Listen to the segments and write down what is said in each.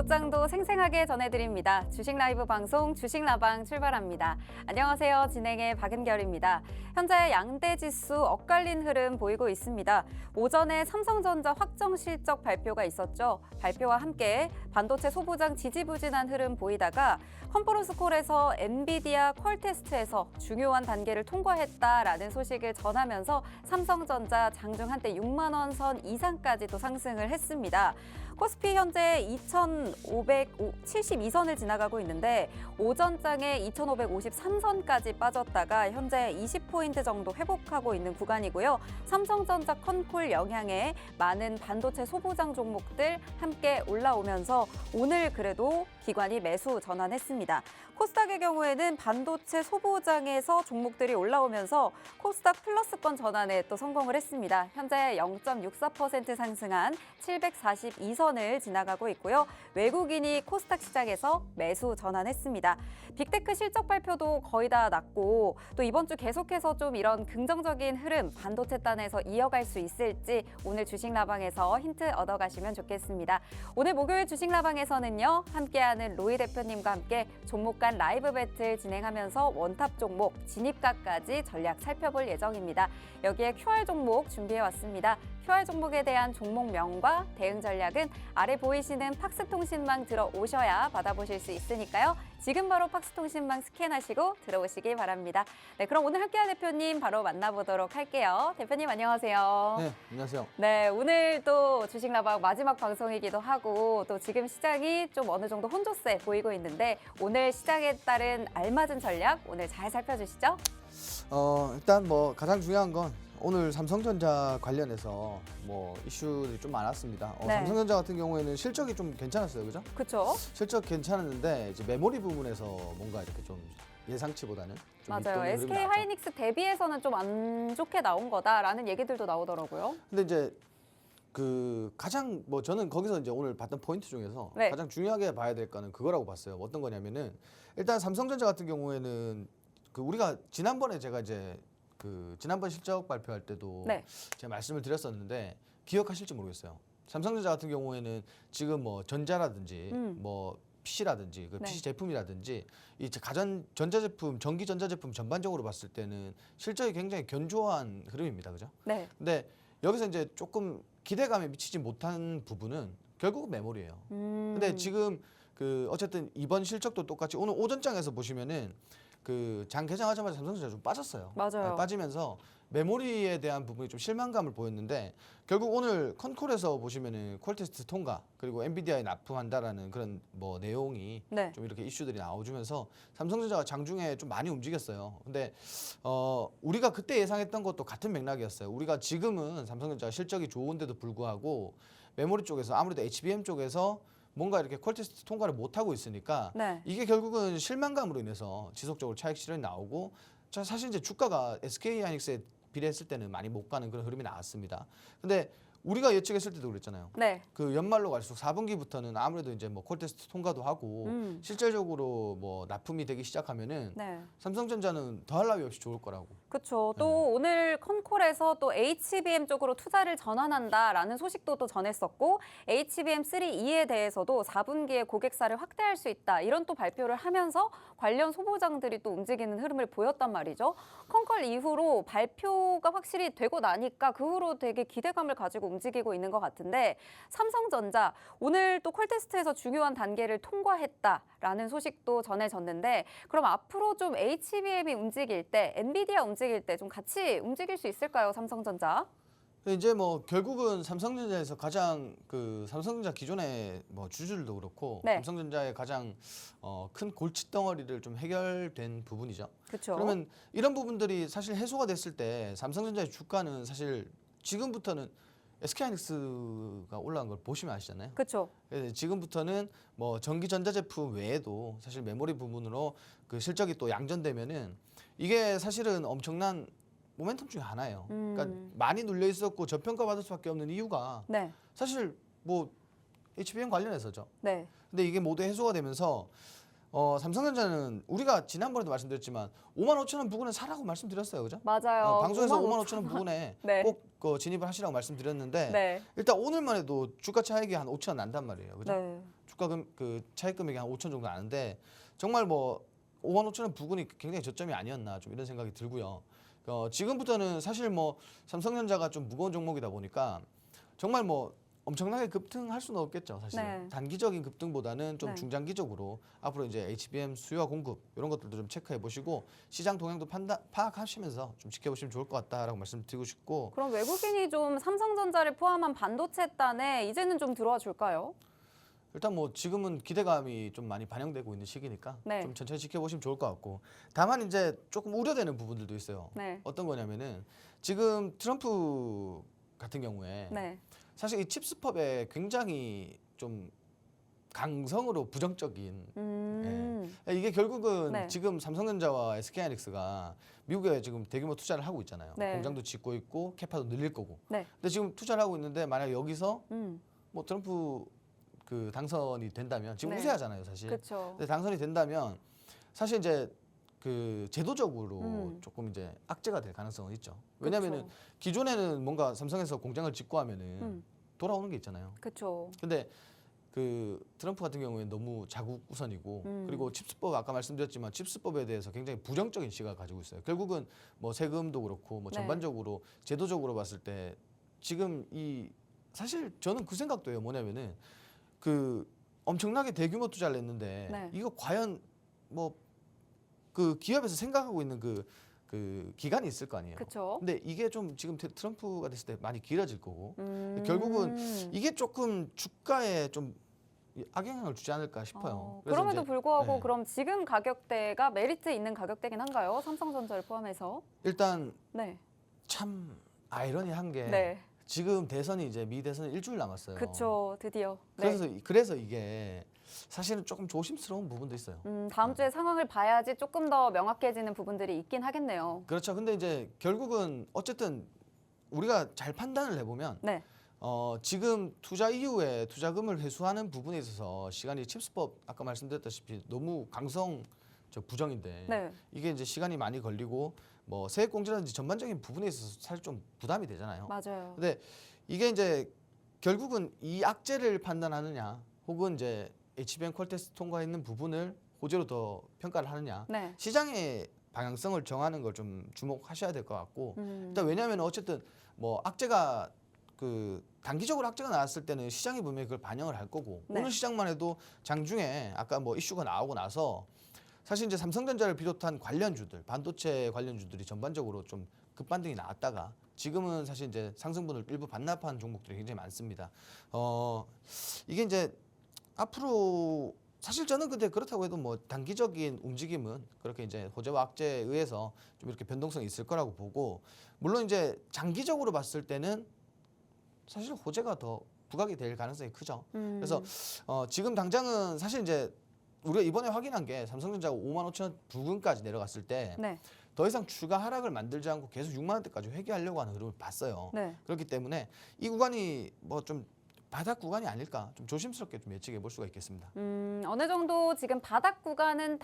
곧장도 생생하게 전해드립니다. 주식 라이브 방송 주식라방 출발합니다. 안녕하세요. 진행의 박은결입니다. 현재 양대 지수 엇갈린 흐름 보이고 있습니다. 오전에 삼성전자 확정 실적 발표가 있었죠. 발표와 함께 반도체 소부장 지지부진한 흐름 보이다가 컨퍼런스 콜에서 엔비디아 퀄테스트에서 중요한 단계를 통과했다라는 소식을 전하면서 삼성전자 장중 한때 6만 원 선 이상까지도 상승을 했습니다. 코스피 현재 2,572선을 지나가고 있는데 오전장에 2,553선까지 빠졌다가 현재 20포인트 정도 회복하고 있는 구간이고요. 삼성전자 컨콜 영향에 많은 반도체 소부장 종목들 함께 올라오면서 오늘 그래도 기관이 매수 전환했습니다. 코스닥의 경우에는 반도체 소부장에서 종목들이 올라오면서 코스닥 플러스권 전환에 또 성공을 했습니다. 현재 0.64% 상승한 742선을 지나가고 있고요. 외국인이 코스닥 시장에서 매수 전환했습니다. 빅테크 실적 발표도 거의 다 났고 또 이번 주 계속해서 좀 이런 긍정적인 흐름 반도체 단에서 이어갈 수 있을지 오늘 주식라방에서 힌트 얻어가시면 좋겠습니다. 오늘 목요일 주식라방에서는요. 함께하는 로이 대표님과 함께 종목 간 라이브 배틀 진행하면서 원탑 종목 진입가까지 전략 살펴볼 예정입니다. 여기에 QR 종목 준비해왔습니다. QR 종목에 대한 종목명과 대응 전략은 아래 보이시는 팍스통신망 들어오셔야 받아보실 수 있으니까요. 지금 바로 팍스통신망 스캔하시고 들어오시기 바랍니다. 네, 그럼 오늘 함께한 대표님 바로 만나보도록 할게요. 대표님 안녕하세요. 네, 안녕하세요. 네, 오늘 또 주식라방 마지막 방송이기도 하고 또 지금 시장이 좀 어느 정도 혼조세 보이고 있는데 오늘 시장에 따른 알맞은 전략 오늘 잘 살펴주시죠. 일단 뭐 가장 중요한 건 오늘 삼성전자 관련해서 뭐 이슈들이 좀 많았습니다. 네. 삼성전자 같은 경우에는 실적이 좀 괜찮았어요, 그죠? 그렇죠. 실적 괜찮았는데 이제 메모리 부분에서 뭔가 이렇게 좀 예상치보다는 좀 맞아요. 윗도는 흐름이 SK 나왔죠. 하이닉스 대비해서는 좀 안 좋게 나온 거다라는 얘기들도 나오더라고요. 근데 이제 그 가장 뭐 저는 거기서 이제 오늘 봤던 포인트 중에서 네. 가장 중요하게 봐야 될 거는 그거라고 봤어요. 어떤 거냐면은 일단 삼성전자 같은 경우에는 그 우리가 지난번에 제가 이제 그 지난번 실적 발표할 때도 네. 제가 말씀을 드렸었는데 기억하실지 모르겠어요. 삼성전자 같은 경우에는 지금 뭐 전자라든지 뭐 PC라든지 그 네. PC 제품이라든지 이 가전 전자제품, 전기 전자제품 전반적으로 봤을 때는 실적이 굉장히 견조한 흐름입니다, 그죠? 네. 근데 여기서 이제 조금 기대감에 미치지 못한 부분은 결국 메모리예요. 근데 지금 그 어쨌든 이번 실적도 똑같이 오늘 오전장에서 보시면은 그 장 개장하자마자 삼성전자 좀 빠졌어요. 맞아요. 빠지면서 메모리에 대한 부분이 좀 실망감을 보였는데 결국 오늘 컨콜에서 보시면은 퀄테스트 통과 그리고 엔비디아에 납품한다라는 그런 뭐 내용이 네. 좀 이렇게 이슈들이 나와주면서 삼성전자가 장중에 좀 많이 움직였어요. 근데 우리가 그때 예상했던 것도 같은 맥락이었어요. 우리가 지금은 삼성전자가 실적이 좋은데도 불구하고 메모리 쪽에서 아무래도 HBM 쪽에서 뭔가 이렇게 퀄테스트 통과를 못하고 있으니까 네. 이게 결국은 실망감으로 인해서 지속적으로 차익 실현이 나오고 사실 이제 주가가 SK 하이닉스에 비례했을 때는 많이 못 가는 그런 흐름이 나왔습니다. 근데 우리가 예측했을 때도 그랬잖아요. 네. 그 연말로 갈수록 4분기부터는 아무래도 이제 뭐 콜테스트 통과도 하고 실질적으로 뭐 납품이 되기 시작하면은 네. 삼성전자는 더할 나위 없이 좋을 거라고. 그렇죠. 또 오늘 컨콜에서 또 HBM 쪽으로 투자를 전환한다라는 소식도 또 전했었고 HBM3E에 대해서도 4분기에 고객사를 확대할 수 있다. 이런 또 발표를 하면서 관련 소보장들이 또 움직이는 흐름을 보였단 말이죠. 컨콜 이후로 발표가 확실히 되고 나니까 그 후로 되게 기대감을 가지고 움직이고 있는 것 같은데 삼성전자 오늘 또 퀄테스트에서 중요한 단계를 통과했다라는 소식도 전해졌는데 그럼 앞으로 좀 HBM이 움직일 때 엔비디아 움직일 때 좀 같이 움직일 수 있을까요, 삼성전자? 이제 뭐 결국은 삼성전자에서 가장 그 삼성전자 기존의 뭐 주주들도 그렇고 네. 삼성전자의 가장 큰 골칫덩어리를 좀 해결된 부분이죠. 그렇죠. 그러면 이런 부분들이 사실 해소가 됐을 때 삼성전자의 주가는 사실 지금부터는 SK하이닉스가 올라간 걸 보시면 아시잖아요. 그렇죠. 그래서 지금부터는 뭐 전기 전자제품 외에도 사실 메모리 부분으로 그 실적이 또 양전되면은 이게 사실은 엄청난 모멘텀 중에 하나예요. 그러니까 많이 눌려 있었고 저평가 받을 수밖에 없는 이유가 사실 뭐 HBM 관련해서죠. 네. 근데 이게 모두 해소가 되면서 삼성전자는 우리가 지난번에도 말씀드렸지만 5만 5천 원 부근에 사라고 말씀드렸어요, 그죠? 맞아요. 방송에서 5만 5천 원 부근에 네. 꼭 진입을 하시라고 말씀드렸는데 네. 일단 오늘만 해도 주가 차익이 한 5천 원 난단 말이에요, 그죠? 네. 주가 그 차익 금액이 한 5천 정도 나는데 정말 뭐 5만 5천 원 부근이 굉장히 저점이 아니었나 좀 이런 생각이 들고요. 지금부터는 사실 뭐 삼성전자가 좀 무거운 종목이다 보니까 정말 뭐 엄청나게 급등할 수는 없겠죠, 사실. 네. 단기적인 급등보다는 좀 네. 중장기적으로 앞으로 이제 HBM 수요와 공급 이런 것들도 좀 체크해 보시고 시장 동향도 파악하시면서 좀 지켜보시면 좋을 것 같다라고 말씀드리고 싶고. 그럼 외국인이 좀 삼성전자를 포함한 반도체단에 이제는 좀 들어와 줄까요? 일단 뭐 지금은 기대감이 좀 많이 반영되고 있는 시기니까 네. 좀 천천히 지켜보시면 좋을 것 같고, 다만 이제 조금 우려되는 부분들도 있어요. 네. 어떤 거냐면은 지금 트럼프 같은 경우에 네. 사실 이 칩스법에 굉장히 좀 강성으로 부정적인, 이게 결국은 네. 지금 삼성전자와 SK하이닉스가 미국에 지금 대규모 투자를 하고 있잖아요. 네. 공장도 짓고 있고 캐파도 늘릴 거고. 네. 근데 지금 투자를 하고 있는데 만약 여기서 음. 뭐 트럼프 그 당선이 된다면 지금 네. 우세하잖아요, 사실. 그렇죠. 근데 당선이 된다면 사실 이제 그 제도적으로 조금 이제 악재가 될 가능성은 있죠. 왜냐면은 그쵸. 기존에는 뭔가 삼성에서 공장을 짓고 하면은 음. 돌아오는 게 있잖아요. 그렇죠. 근데 그 트럼프 같은 경우에 너무 자국 우선이고 그리고 칩스법 아까 말씀드렸지만 칩스법에 대해서 굉장히 부정적인 시각을 가지고 있어요. 결국은 뭐 세금도 그렇고 뭐 네. 전반적으로 제도적으로 봤을 때 지금 이 사실 저는 그 생각도 해요. 뭐냐면은 그 엄청나게 대규모 투자를 했는데 네. 이거 과연 뭐 그 기업에서 생각하고 있는 그 기간이 있을 거 아니에요. 그렇죠. 근데 이게 좀 지금 트럼프가 됐을 때 많이 길어질 거고 결국은 이게 조금 주가에 좀 악영향을 주지 않을까 싶어요. 그래서 그럼에도 이제, 불구하고 네. 그럼 지금 가격대가 메리트 있는 가격대긴 한가요? 삼성전자를 포함해서? 일단 네. 참 아이러니한 게 네. 지금 대선이 이제 미 대선이 일주일 남았어요. 그렇죠. 드디어. 네. 그래서 이게 사실은 조금 조심스러운 부분도 있어요. 다음 주에 상황을 봐야지 조금 더 명확해지는 부분들이 있긴 하겠네요. 그렇죠. 근데 이제 결국은 어쨌든 우리가 잘 판단을 해보면 네. 지금 투자 이후에 투자금을 회수하는 부분에 있어서 시간이 칩스법 아까 말씀드렸다시피 너무 강성 부정인데 네. 이게 이제 시간이 많이 걸리고 뭐 세액공제라든지 전반적인 부분에 있어서 사실 좀 부담이 되잖아요. 맞아요. 근데 이게 이제 결국은 이 악재를 판단하느냐 혹은 이제 HBM 퀄테스트 통과했는 부분을 호재로 더 평가를 하느냐 네. 시장의 방향성을 정하는 걸 좀 주목하셔야 될 것 같고 일단 왜냐하면 어쨌든 뭐 악재가 그 단기적으로 악재가 나왔을 때는 시장이 분명히 그걸 반영을 할 거고 네. 오늘 시장만 해도 장중에 아까 뭐 이슈가 나오고 나서 사실 이제 삼성전자를 비롯한 관련주들 반도체 관련주들이 전반적으로 좀 급반등이 나왔다가 지금은 사실 이제 상승분을 일부 반납한 종목들이 굉장히 많습니다. 이게 이제 앞으로 사실 저는 근데 그렇다고 해도 뭐 단기적인 움직임은 그렇게 이제 호재와 악재에 의해서 좀 이렇게 변동성이 있을 거라고 보고 물론 이제 장기적으로 봤을 때는 사실 호재가 더 부각이 될 가능성이 크죠. 그래서 지금 당장은 사실 이제 우리가 이번에 확인한 게 삼성전자가 5만 5천 원 부근까지 내려갔을 때 더 네. 이상 추가 하락을 만들지 않고 계속 6만 원대까지 회귀하려고 하는 흐름을 봤어요. 네. 그렇기 때문에 이 구간이 뭐 좀 바닥 구간이 아닐까 좀 조심스럽게 좀 예측해 볼 수가 있겠습니다. 어느 정도 지금 바닥 구간은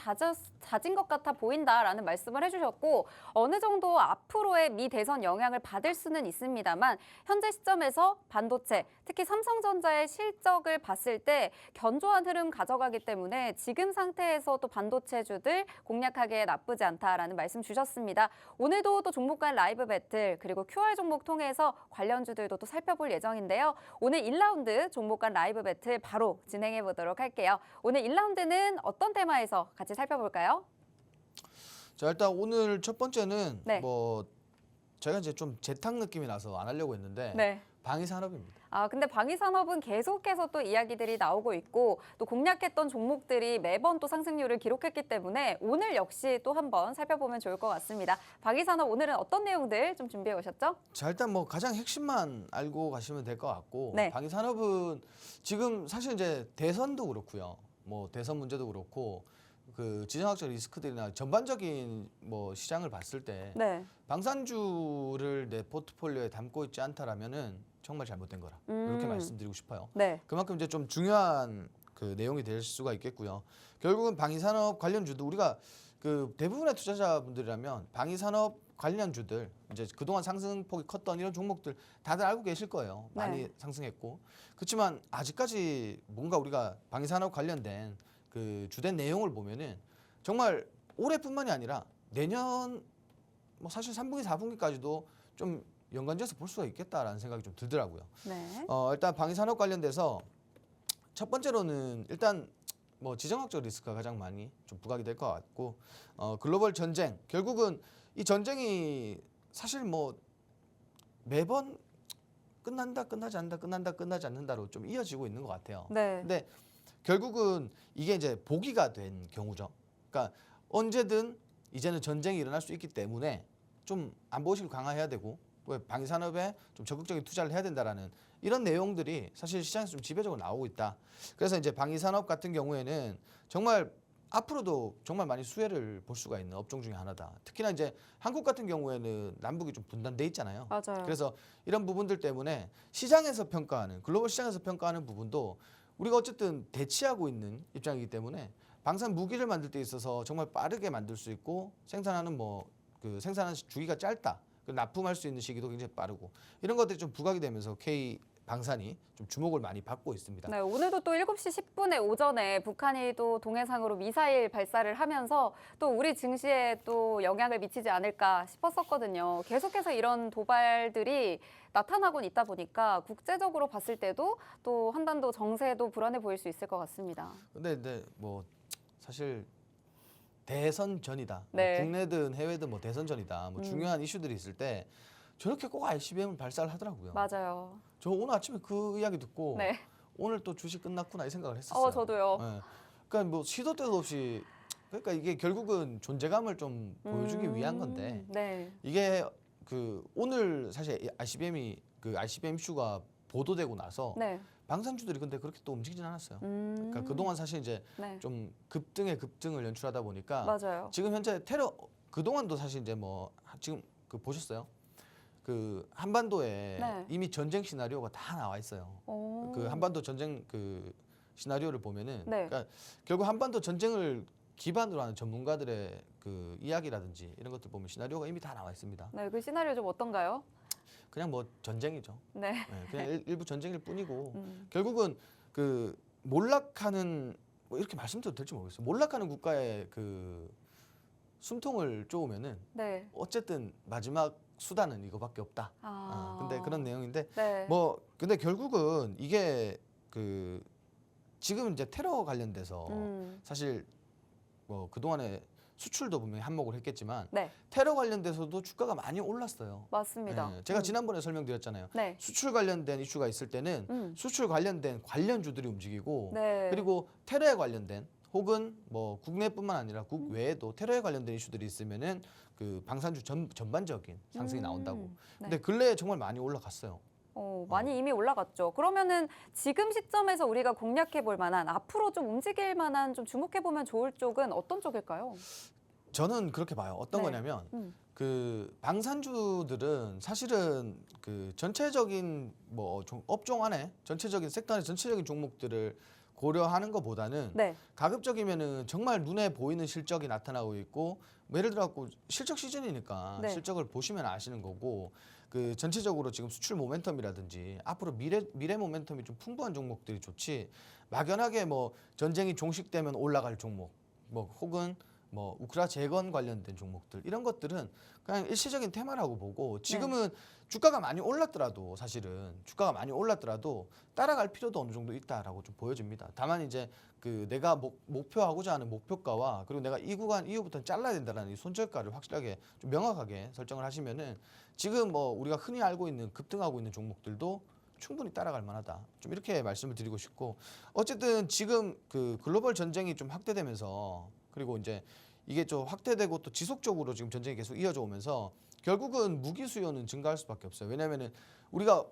다진 것 같아 보인다라는 말씀을 해주셨고 어느 정도 앞으로의 미 대선 영향을 받을 수는 있습니다만 현재 시점에서 반도체, 특히 삼성전자의 실적을 봤을 때 견조한 흐름 가져가기 때문에 지금 상태에서 또 반도체주들 공략하기에 나쁘지 않다라는 말씀 주셨습니다. 오늘도 또 종목 간 라이브 배틀 그리고 QR 종목 통해서 관련주들도 또 살펴볼 예정인데요. 오늘 1라운드 종목 간 라이브 배틀 바로 진행해 보도록 할게요. 오늘 1라운드는 어떤 테마에서 같이 살펴볼까요? 자 일단 오늘 첫 번째는 네. 뭐 제가 이제 좀 재탕 느낌이 나서 안 하려고 했는데 네. 방위산업입니다. 근데 방위산업은 계속해서 또 이야기들이 나오고 있고 또 공략했던 종목들이 매번 또 상승률을 기록했기 때문에 오늘 역시 또 한번 살펴보면 좋을 것 같습니다. 방위산업 오늘은 어떤 내용들 좀 준비해 오셨죠? 자 일단 뭐 가장 핵심만 알고 가시면 될 것 같고 네. 방위산업은 지금 사실 이제 대선도 그렇고요. 뭐 대선 문제도 그렇고 그 지정학적 리스크들이나 전반적인 뭐 시장을 봤을 때 네. 방산주를 내 포트폴리오에 담고 있지 않다라면은 정말 잘못된 거라 이렇게 말씀드리고 싶어요. 네. 그만큼 이제 좀 중요한 그 내용이 될 수가 있겠고요. 결국은 방위산업 관련주도 우리가 그 대부분의 투자자분들이라면 방위산업 관련주들 이제 그동안 상승폭이 컸던 이런 종목들 다들 알고 계실 거예요. 많이 네. 상승했고. 그렇지만 아직까지 뭔가 우리가 방위산업 관련된 그 주된 내용을 보면은 정말 올해뿐만이 아니라 내년 뭐 사실 3분기, 4분기까지도 좀 연관지어서 볼 수가 있겠다라는 생각이 좀 들더라고요. 네. 일단 방위산업 관련돼서 첫 번째로는 일단 뭐 지정학적 리스크가 가장 많이 좀 부각이 될 것 같고 글로벌 전쟁 결국은 이 전쟁이 사실 뭐 매번 끝난다 끝나지 않는다 끝난다 끝나지 않는다로 좀 이어지고 있는 것 같아요. 네. 근데 결국은 이게 이제 보기가 된 경우죠. 그러니까 언제든 이제는 전쟁이 일어날 수 있기 때문에 좀 안보의식을 강화해야 되고 방위산업에 좀 적극적인 투자를 해야 된다라는 이런 내용들이 사실 시장에서 좀 지배적으로 나오고 있다. 그래서 이제 방위산업 같은 경우에는 정말 앞으로도 정말 많이 수혜를 볼 수가 있는 업종 중에 하나다. 특히나 이제 한국 같은 경우에는 남북이 좀 분단돼 있잖아요. 맞아요. 그래서 이런 부분들 때문에 시장에서 평가하는 글로벌 시장에서 평가하는 부분도 우리가 어쨌든 대치하고 있는 입장이기 때문에 방산 무기를 만들 때 있어서 정말 빠르게 만들 수 있고 생산하는 그 생산하는 주기가 짧다. 납품할 수 있는 시기도 굉장히 빠르고 이런 것들이 좀 부각이 되면서 K 방산이 좀 주목을 많이 받고 있습니다. 네, 오늘도 또 7시 10분에 오전에 북한이 또 동해상으로 미사일 발사를 하면서 또 우리 증시에 또 영향을 미치지 않을까 싶었었거든요. 계속해서 이런 도발들이 나타나곤 있다 보니까 국제적으로 봤을 때도 또 한반도 정세도 불안해 보일 수 있을 것 같습니다. 근데 뭐 사실 대선 전이다. 네. 뭐 국내든 해외든 뭐 대선 전이다. 뭐 중요한 이슈들이 있을 때 저렇게 꼭 ICBM을 발사를 하더라고요. 맞아요. 저 오늘 아침에 그 이야기 듣고 네. 오늘 또 주식 끝났구나 이 생각을 했었어요. 저도요. 네. 그러니까 뭐 시도 때도 없이 그러니까 이게 결국은 존재감을 좀 보여주기 위한 건데 네. 이게 그 오늘 사실 ICBM 이슈가 보도되고 나서 네. 방산주들이 근데 그렇게 또 움직이진 않았어요. 그러니까 그동안 사실 이제 네. 좀 급등을 연출하다 보니까 맞아요. 지금 현재 테러 그동안도 사실 이제 뭐 지금 그 보셨어요? 그 한반도에 네. 이미 전쟁 시나리오가 다 나와 있어요. 오. 그 한반도 전쟁 그 시나리오를 보면은 네. 그러니까 결국 한반도 전쟁을 기반으로 하는 전문가들의 그 이야기라든지 이런 것들 보면 시나리오가 이미 다 나와 있습니다. 네, 그 시나리오 좀 어떤가요? 그냥 뭐 전쟁이죠. 네. 네, 그냥 일부 전쟁일 뿐이고 음. 결국은 그 몰락하는 뭐 이렇게 말씀드려도 될지 모르겠어요. 몰락하는 국가의 그 숨통을 쪼으면은 네. 어쨌든 마지막 수단은 이거밖에 없다. 근데 그런 내용인데 네. 뭐 근데 결국은 이게 그 지금 이제 테러 관련돼서 사실 뭐 그동안에 수출도 분명히 한몫을 했겠지만 네, 테러 관련돼서도 주가가 많이 올랐어요. 맞습니다. 네, 제가 지난번에 설명드렸잖아요. 네. 수출 관련된 이슈가 있을 때는 수출 관련된 관련주들이 움직이고 네. 그리고 테러에 관련된 혹은 뭐 국내뿐만 아니라 국외에도 테러에 관련된 이슈들이 있으면은 그 방산주 전반적인 상승이 나온다고. 네. 근데 근래에 정말 많이 올라갔어요. 많이 이미 올라갔죠. 그러면은 지금 시점에서 우리가 공략해 볼 만한 앞으로 좀 움직일 만한 좀 주목해 보면 좋을 쪽은 어떤 쪽일까요? 저는 그렇게 봐요. 어떤 네. 거냐면 그 방산주들은 사실은 그 전체적인 뭐 업종 안에 전체적인 섹터 안에 전체적인 종목들을 고려하는 것보다는 네. 가급적이면은 정말 눈에 보이는 실적이 나타나고 있고 뭐 예를 들어 갖고 실적 시즌이니까 네. 실적을 보시면 아시는 거고 그 전체적으로 지금 수출 모멘텀이라든지 앞으로 미래 모멘텀이 좀 풍부한 종목들이 좋지 막연하게 뭐 전쟁이 종식되면 올라갈 종목 뭐 혹은 뭐 우크라 재건 관련된 종목들 이런 것들은 그냥 일시적인 테마라고 보고 지금은 주가가 많이 올랐더라도 사실은 주가가 많이 올랐더라도 따라갈 필요도 어느 정도 있다라고 좀 보여집니다. 다만 이제 그 내가 목표하고자 하는 목표가와 그리고 내가 이 구간 이후부터는 잘라야 된다라는 이 손절가를 확실하게 좀 명확하게 설정을 하시면은 지금 뭐 우리가 흔히 알고 있는 급등하고 있는 종목들도 충분히 따라갈 만하다. 좀 이렇게 말씀을 드리고 싶고 어쨌든 지금 그 글로벌 전쟁이 좀 확대되면서 그리고 이제 이게 좀 확대되고 또 지속적으로 지금 전쟁이 계속 이어져 오면서 결국은 무기 수요는 증가할 수밖에 없어요. 왜냐하면은 우리가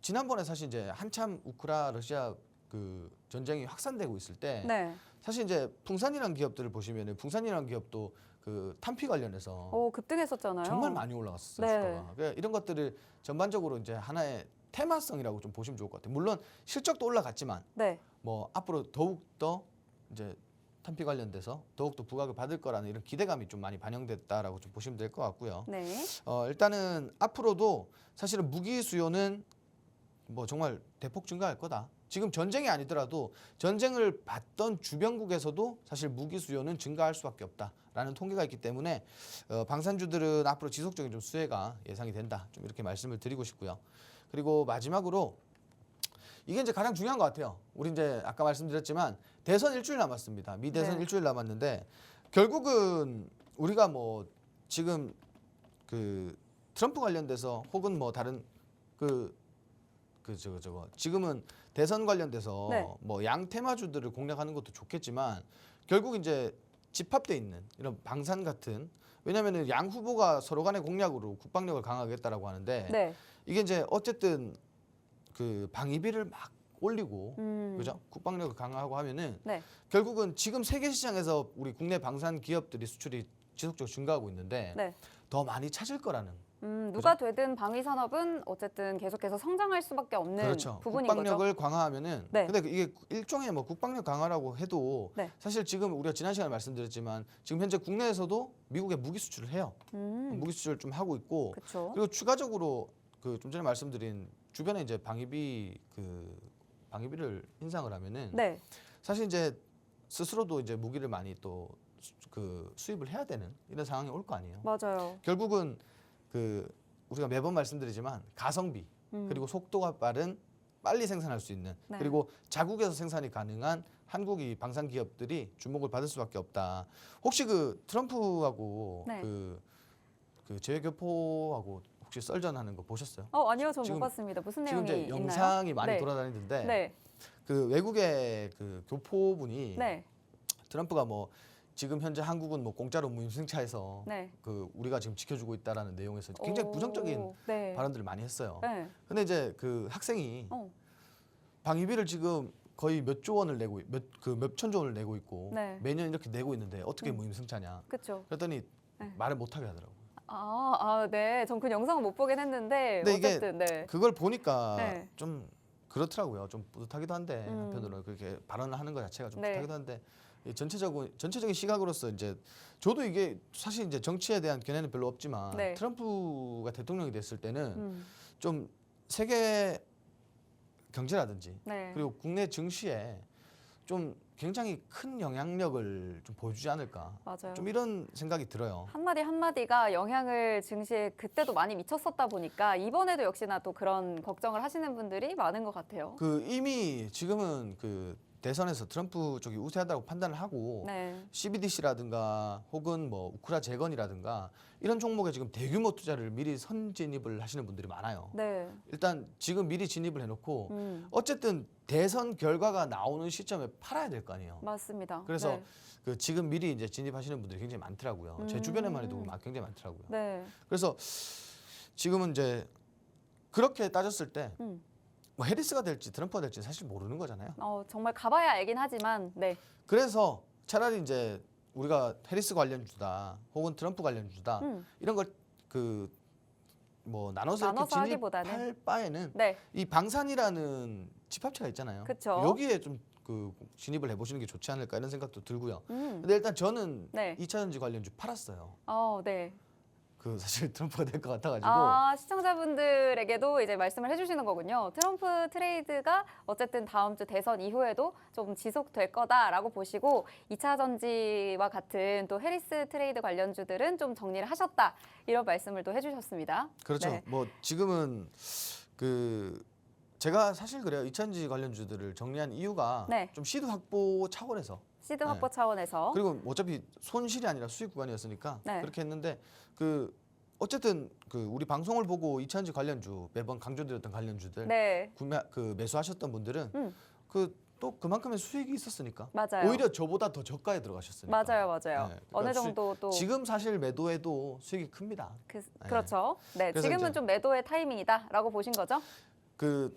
지난번에 사실 이제 한참 우크라 러시아 그 전쟁이 확산되고 있을 때 네. 사실 이제 풍산이라는 기업들을 보시면은 풍산이라는 기업도 그 탄피 관련해서 급등했었잖아요. 정말 많이 올라갔었어요. 네. 주가가. 그러니까 이런 것들을 전반적으로 이제 하나의 테마성이라고 좀 보시면 좋을 것 같아요. 물론 실적도 올라갔지만 네. 뭐 앞으로 더욱 더 이제 탄피 관련돼서 더욱더 부각을 받을 거라는 이런 기대감이 좀 많이 반영됐다라고 좀 보시면 될 것 같고요. 네. 일단은 앞으로도 사실은 무기 수요는 뭐 정말 대폭 증가할 거다. 지금 전쟁이 아니더라도 전쟁을 받던 주변국에서도 사실 무기 수요는 증가할 수밖에 없다라는 통계가 있기 때문에 방산주들은 앞으로 지속적인 좀 수혜가 예상이 된다. 좀 이렇게 말씀을 드리고 싶고요. 그리고 마지막으로 이게 이제 가장 중요한 것 같아요. 우리 이제 아까 말씀드렸지만 대선 일주일 남았습니다. 미 대선 네. 일주일 남았는데 결국은 우리가 뭐 지금 그 트럼프 관련돼서 혹은 뭐 다른 지금은 대선 관련돼서 네. 뭐 양테마주들을 공략하는 것도 좋겠지만 결국 이제 집합돼 있는 이런 방산 같은 왜냐하면은 양 후보가 서로 간의 공약으로 국방력을 강화하겠다라고 하는데 네. 이게 이제 어쨌든 그 방위비를 막 올리고 그죠? 국방력을 강화하고 하면은 네. 결국은 지금 세계 시장에서 우리 국내 방산 기업들이 수출이 지속적으로 증가하고 있는데 네. 더 많이 찾을 거라는 누가 되든 방위 산업은 어쨌든 계속해서 성장할 수밖에 없는 그렇죠. 부분인 국방력을 거죠. 강화하면은 네. 근데 이게 일종의 뭐 국방력 강화라고 해도 네. 사실 지금 우리가 지난 시간에 말씀드렸지만 지금 현재 국내에서도 미국에 무기 수출을 해요. 무기 수출을 좀 하고 있고 그렇죠. 그리고 추가적으로 그 좀 전에 말씀드린 주변에 이제 방위비를 인상을 하면은 네. 사실 이제 스스로도 이제 무기를 많이 또 그 수입을 해야 되는 이런 상황이 올 거 아니에요. 맞아요. 결국은 그 우리가 매번 말씀드리지만 가성비 그리고 속도가 빠른 빨리 생산할 수 있는 네. 그리고 자국에서 생산이 가능한 한국이 방산 기업들이 주목을 받을 수밖에 없다. 혹시 그 트럼프하고 네. 그 재외교포하고 혹시 썰전하는 거 보셨어요? 아니요, 전 못 지금- 봤습니다. 무슨 지금 내용이 이제 있나요? 영상이 많이 네. 돌아다니는데 네. 그 외국의 그 교포분이 네. 트럼프가 뭐 지금 현재 한국은 뭐 공짜로 무임승차해서 네. 그 우리가 지금 지켜주고 있다라는 내용에서 굉장히 부정적인 네. 발언들을 많이 했어요. 네. 근데 이제 그 학생이 어. 방위비를 지금 거의 몇 조 원을 내고 몇천 조 원을 내고 있고 네. 매년 이렇게 내고 있는데 어떻게 무임승차냐? 그렇죠. 그랬더니 네. 말을 못 하게 하더라고. 요 네. 전 그 영상을 못 보긴 했는데 근데 이게 어쨌든 네. 그걸 보니까 네. 좀 그렇더라고요. 좀 뿌듯하기도 한데 한편으로는 그렇게 발언을 하는 것 자체가 좀 네. 뿌듯하기도 한데 이 전체적인 시각으로서 이제 저도 이게 사실 이제 정치에 대한 견해는 별로 없지만 네. 트럼프가 대통령이 됐을 때는 음. 좀 세계 경제라든지 네. 그리고 국내 증시에 좀 굉장히 큰 영향력을 좀 보여주지 않을까 맞아요. 좀 이런 생각이 들어요. 한마디 한마디가 영향을 증시에 그때도 많이 미쳤었다 보니까 이번에도 역시나 또 그런 걱정을 하시는 분들이 많은 것 같아요. 그 이미 지금은 그 대선에서 트럼프 쪽이 우세하다고 판단을 하고 네. CBDC라든가 혹은 뭐 우크라 재건이라든가 이런 종목에 지금 대규모 투자를 미리 선진입을 하시는 분들이 많아요. 네. 일단 지금 미리 진입을 해놓고 어쨌든 대선 결과가 나오는 시점에 팔아야 될 거 아니에요. 맞습니다. 그래서 네. 그 지금 미리 이제 진입하시는 분들이 굉장히 많더라고요. 제 주변에만 해도 굉장히 많더라고요. 네. 그래서 지금은 이제 그렇게 따졌을 때 음. 뭐 해리스가 될지 트럼프가 될지 사실 모르는 거잖아요. 정말 가봐야 알긴 하지만 네. 그래서 차라리 이제 우리가 해리스 관련주다 혹은 트럼프 관련주다 이런 걸 그 뭐 나눠서 이렇게 나눠서 하기보다는. 진입할 바에는 네. 이 방산이라는 집합체가 있잖아요. 그쵸. 여기에 좀 그 진입을 해보시는 게 좋지 않을까 이런 생각도 들고요. 음. 근데 일단 저는 네. 2차전지 관련주 팔았어요. 네. 그 사실 트럼프가 될 것 같아가지고 시청자분들에게도 이제 말씀을 해주시는 거군요. 트럼프 트레이드가 어쨌든 다음 주 대선 이후에도 좀 지속될 거다라고 보시고 2차 전지와 같은 또 해리스 트레이드 관련주들은 좀 정리를 하셨다 이런 말씀을 또 해주셨습니다. 그렇죠. 네. 뭐 지금은 그 제가 사실 그래요. 2차전지 관련주들을 정리한 이유가 네. 좀 시드 확보 차원에서 시드 확보 차원에서 그리고 어차피 손실이 아니라 수익 구간이었으니까 네. 그렇게 했는데 그 어쨌든 그 우리 방송을 보고 2차전지 관련주 매번 강조드렸던 관련주들 네. 매수하셨던 분들은 그 또 그만큼의 수익이 있었으니까 맞아요. 오히려 저보다 더 저가에 들어가셨으니까 맞아요. 네, 그러니까 어느 정도 또 지금 사실 매도해도 수익이 큽니다. 그렇죠. 네, 그래서 지금은 이제 좀 매도의 타이밍이다라고 보신 거죠?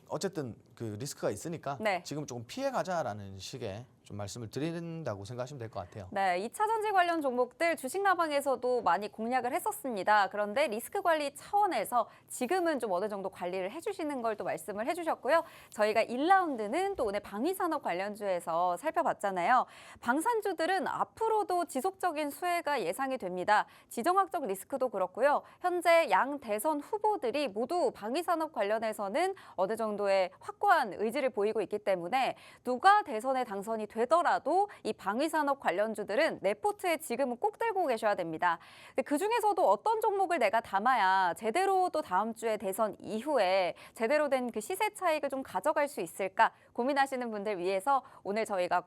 어쨌든 그 리스크가 있으니까 네. 지금 조금 피해 가자라는 식의 좀 말씀을 드린다고 생각하시면 될 것 같아요. 네, 2차 전지 관련 종목들 주식라방에서도 많이 공략을 했었습니다. 그런데 리스크 관리 차원에서 지금은 좀 어느 정도 관리를 해주시는 걸 또 말씀을 해주셨고요. 저희가 1라운드는 또 오늘 방위산업 관련주에서 살펴봤잖아요. 방산주들은 앞으로도 지속적인 수혜가 예상이 됩니다. 지정학적 리스크도 그렇고요. 현재 양 대선 후보들이 모두 방위산업 관련해서는 어느 정도의 확고한 의지를 보이고 있기 때문에 누가 대선에 당선이 되더라도 이 방위산업 관련주들은 내 포트에 지금은 꼭 들고 계셔야 됩니다. 그 중에서도 어떤 종목을 내가 담아야 제대로 또 다음 주에 대선 이후에 제대로 된 그 시세 차익을 좀 가져갈 수 있을까 고민하시는 분들 위해서 오늘 저희가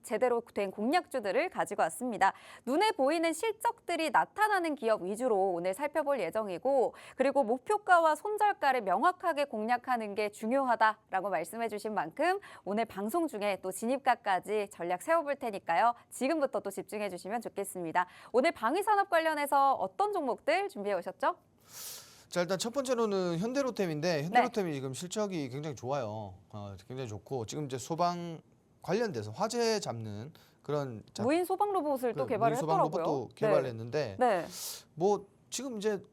제대로 된 공략주들을 가지고 왔습니다. 눈에 보이는 실적들이 나타나는 기업 위주로 오늘 살펴볼 예정이고 그리고 목표가와 손절가를 명확하게 공략하는 게 중요하다라고 말씀해 주신 만큼 오늘 방송 중에 또 진입가까지 전략 세워볼 테니까요. 지금부터 또 집중해 주시면 좋겠습니다. 오늘 방위산업 관련해서 어떤 종목들 준비해 오셨죠? 자, 일단 첫 번째로는 현대로템인데 현대로템이 지금 실적이 굉장히 좋아요. 굉장히 좋고 지금 이제 소방 관련돼서 화재 잡는 그런 무인 소방 로봇을 또 개발을 소방 했더라고요. 로봇도 개발했는데 네. 뭐 지금 이제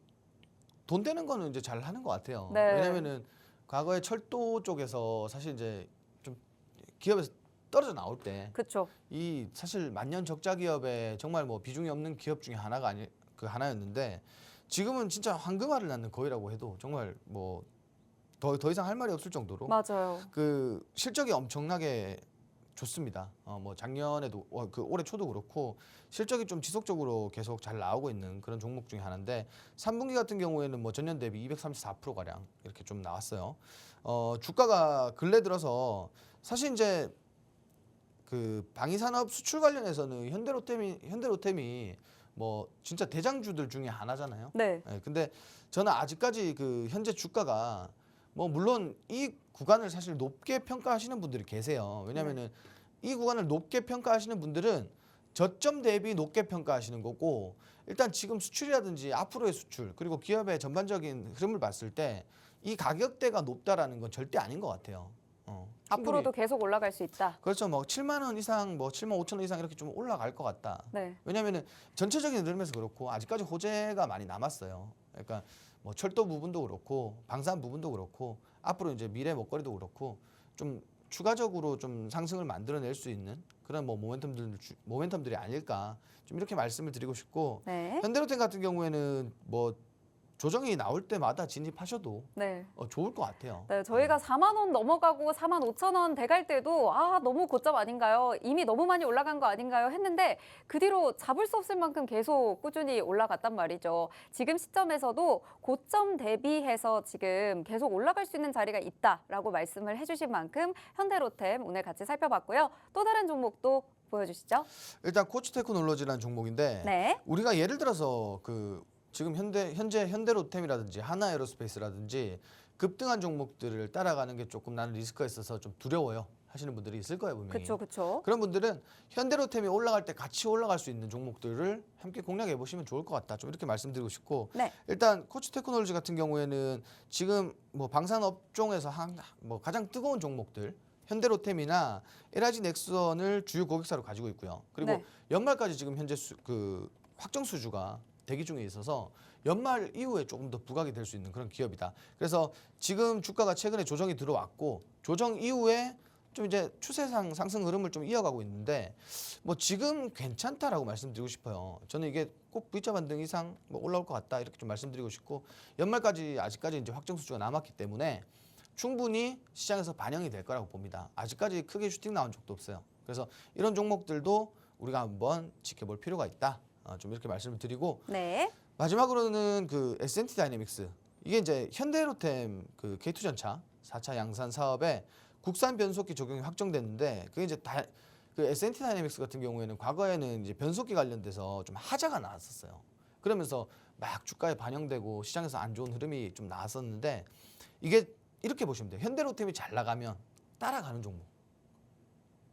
돈 되는 거는 이제 잘 하는 것 같아요. 네. 왜냐면은 과거에 철도 쪽에서 사실 이제 좀 기업에서 떨어져 나올 때 그렇죠. 이 사실 만년 적자 기업에 정말 뭐 비중이 없는 기업 중에 하나가 하나였는데 지금은 진짜 황금알을 낳는 거위라고 해도 정말 뭐 더 이상 할 말이 없을 정도로 맞아요. 그 실적이 엄청나게 좋습니다. 뭐 작년에도 그 올해 초도 그렇고 실적이 좀 지속적으로 계속 잘 나오고 있는 그런 종목 중에 하나인데 3분기 같은 경우에는 뭐 전년 대비 234% 가량 이렇게 좀 나왔어요. 주가가 근래 들어서 사실 이제 그 방위산업 수출 관련해서는 현대로템이 뭐 진짜 대장주들 중에 하나잖아요. 네. 네, 근데 저는 아직까지 그 현재 주가가 뭐 물론 이 구간을 사실 높게 평가하시는 분들이 계세요. 왜냐면은 이 구간을 높게 평가하시는 분들은 저점 대비 높게 평가하시는 거고 일단 지금 수출이라든지 앞으로의 수출 그리고 기업의 전반적인 흐름을 봤을 때 이 가격대가 높다라는 건 절대 아닌 것 같아요. 앞으로도 계속 올라갈 수 있다. 그렇죠. 뭐 7만 원 이상, 뭐 7만 5천 원 이상 이렇게 좀 올라갈 것 같다. 네. 왜냐하면은 전체적인 흐름에서 그렇고 아직까지 호재가 많이 남았어요. 그러니까 뭐 철도 부분도 그렇고 방산 부분도 그렇고 앞으로 이제 미래 먹거리도 그렇고 좀 추가적으로 좀 상승을 만들어낼 수 있는 그런 뭐 모멘텀들이 아닐까 좀 이렇게 말씀을 드리고 싶고 네. 현대로템 같은 경우에는 뭐 조정이 나올 때마다 진입하셔도 네. 좋을 것 같아요. 네, 저희가 4만 원 넘어가고 4만 5천 원 돼갈 때도 너무 고점 아닌가요? 이미 너무 많이 올라간 거 아닌가요? 했는데 그 뒤로 잡을 수 없을 만큼 계속 꾸준히 올라갔단 말이죠. 지금 시점에서도 고점 대비해서 지금 계속 올라갈 수 있는 자리가 있다라고 말씀을 해주신 만큼 현대로템 오늘 같이 살펴봤고요. 또 다른 종목도 보여주시죠. 일단 코치테크놀로지라는 종목인데 네. 우리가 예를 들어서 그 지금 현재 현대로템이라든지 하나에어로스페이스라든지 급등한 종목들을 따라가는 게 조금 나는 리스크가 있어서 좀 두려워요 하시는 분들이 있을 거예요 분명히. 그렇죠. 그런 분들은 현대로템이 올라갈 때 같이 올라갈 수 있는 종목들을 함께 공략해 보시면 좋을 것 같다. 좀 이렇게 말씀드리고 싶고 네. 일단 코치테크놀로지 같은 경우에는 지금 뭐 방산 업종에서 뭐 가장 뜨거운 종목들 현대로템이나 LIG 넥슨을 주요 고객사로 가지고 있고요. 그리고 네. 연말까지 지금 현재 그 확정 수주가 대기 중에 있어서 연말 이후에 조금 더 부각이 될 수 있는 그런 기업이다. 그래서 지금 주가가 최근에 조정이 들어왔고 조정 이후에 좀 이제 추세상 상승 흐름을 좀 이어가고 있는데 뭐 지금 괜찮다라고 말씀드리고 싶어요. 저는 이게 꼭 V자 반등 이상 뭐 올라올 것 같다 이렇게 좀 말씀드리고 싶고 연말까지 아직까지 이제 확정 수주가 남았기 때문에 충분히 시장에서 반영이 될 거라고 봅니다. 아직까지 크게 슈팅 나온 적도 없어요. 그래서 이런 종목들도 우리가 한번 지켜볼 필요가 있다. 좀 이렇게 말씀을 드리고 네. 마지막으로는 그 S&T 다이내믹스 이게 이제 현대로템 그 K2전차 4차 양산 사업에 국산 변속기 적용이 확정됐는데 그게 이제 그 S&T 다이내믹스 같은 경우에는 과거에는 이제 변속기 관련돼서 좀 하자가 나왔었어요. 그러면서 막 주가에 반영되고 시장에서 안 좋은 흐름이 좀 나왔었는데 이게 이렇게 보시면 돼요. 현대로템이 잘 나가면 따라가는 종목.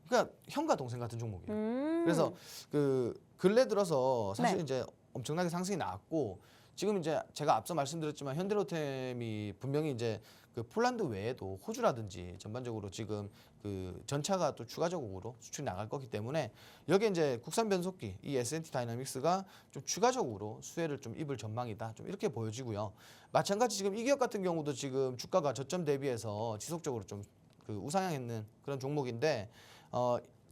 그러니까 형과 동생 같은 종목이에요. 그래서 그 근래 들어서 사실 네. 이제 엄청나게 상승이 나왔고 지금 이제 제가 앞서 말씀드렸지만 현대로템이 분명히 이제 그 폴란드 외에도 호주라든지 전반적으로 지금 그 전차가 또 추가적으로 수출이 나갈 거기 때문에 여기에 이제 국산 변속기 이 S&T 다이나믹스가 좀 추가적으로 수혜를 좀 입을 전망이다. 좀 이렇게 보여지고요. 마찬가지 지금 이 기업 같은 경우도 지금 주가가 저점 대비해서 지속적으로 좀 그 우상향했는 그런 종목인데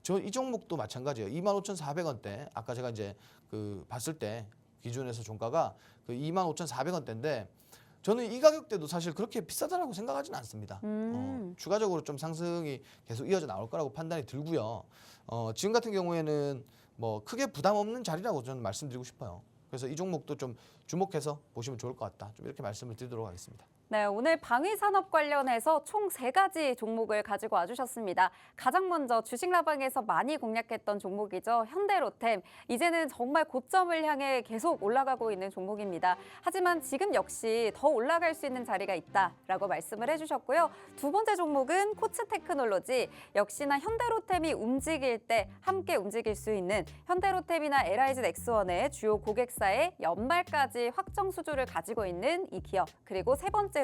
저 이 종목도 마찬가지예요. 25,400원대. 아까 제가 이제 그 봤을 때 기준에서 종가가 그 25,400원대인데 저는 이 가격대도 사실 그렇게 비싸다라고 생각하지는 않습니다. 추가적으로 좀 상승이 계속 이어져 나올 거라고 판단이 들고요. 지금 같은 경우에는 뭐 크게 부담 없는 자리라고 저는 말씀드리고 싶어요. 그래서 이 종목도 좀 주목해서 보시면 좋을 것 같다. 좀 이렇게 말씀을 드리도록 하겠습니다. 네, 오늘 방위산업 관련해서 총 3가지 종목을 가지고 와주셨습니다. 가장 먼저 주식라방에서 많이 공략했던 종목이죠. 현대로템. 이제는 정말 고점을 향해 계속 올라가고 있는 종목입니다. 하지만 지금 역시 더 올라갈 수 있는 자리가 있다라고 말씀을 해주셨고요. 두 번째 종목은 코츠테크놀로지. 역시나 현대로템이 움직일 때 함께 움직일 수 있는 현대로템이나 LIG 넥스원의 주요 고객사의 연말까지 확정 수주를 가지고 있는 이 기업. 그리고 세 번째로는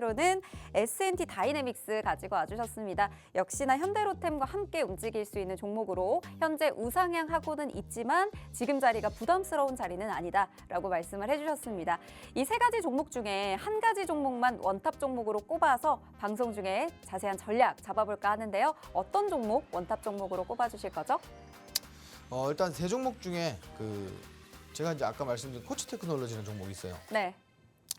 S&T 다이내믹스 가지고 와주셨습니다. 역시나 현대로템과 함께 움직일 수 있는 종목으로 현재 우상향하고는 있지만 지금 자리가 부담스러운 자리는 아니다라고 말씀을 해주셨습니다. 이 3가지 종목 중에 한 가지 종목만 원탑 종목으로 꼽아서 방송 중에 자세한 전략 잡아볼까 하는데요. 어떤 종목 원탑 종목으로 꼽아주실 거죠? 일단 세 종목 중에 그 제가 이제 아까 말씀드린 코츠테크놀로지라는 종목이 있어요. 네.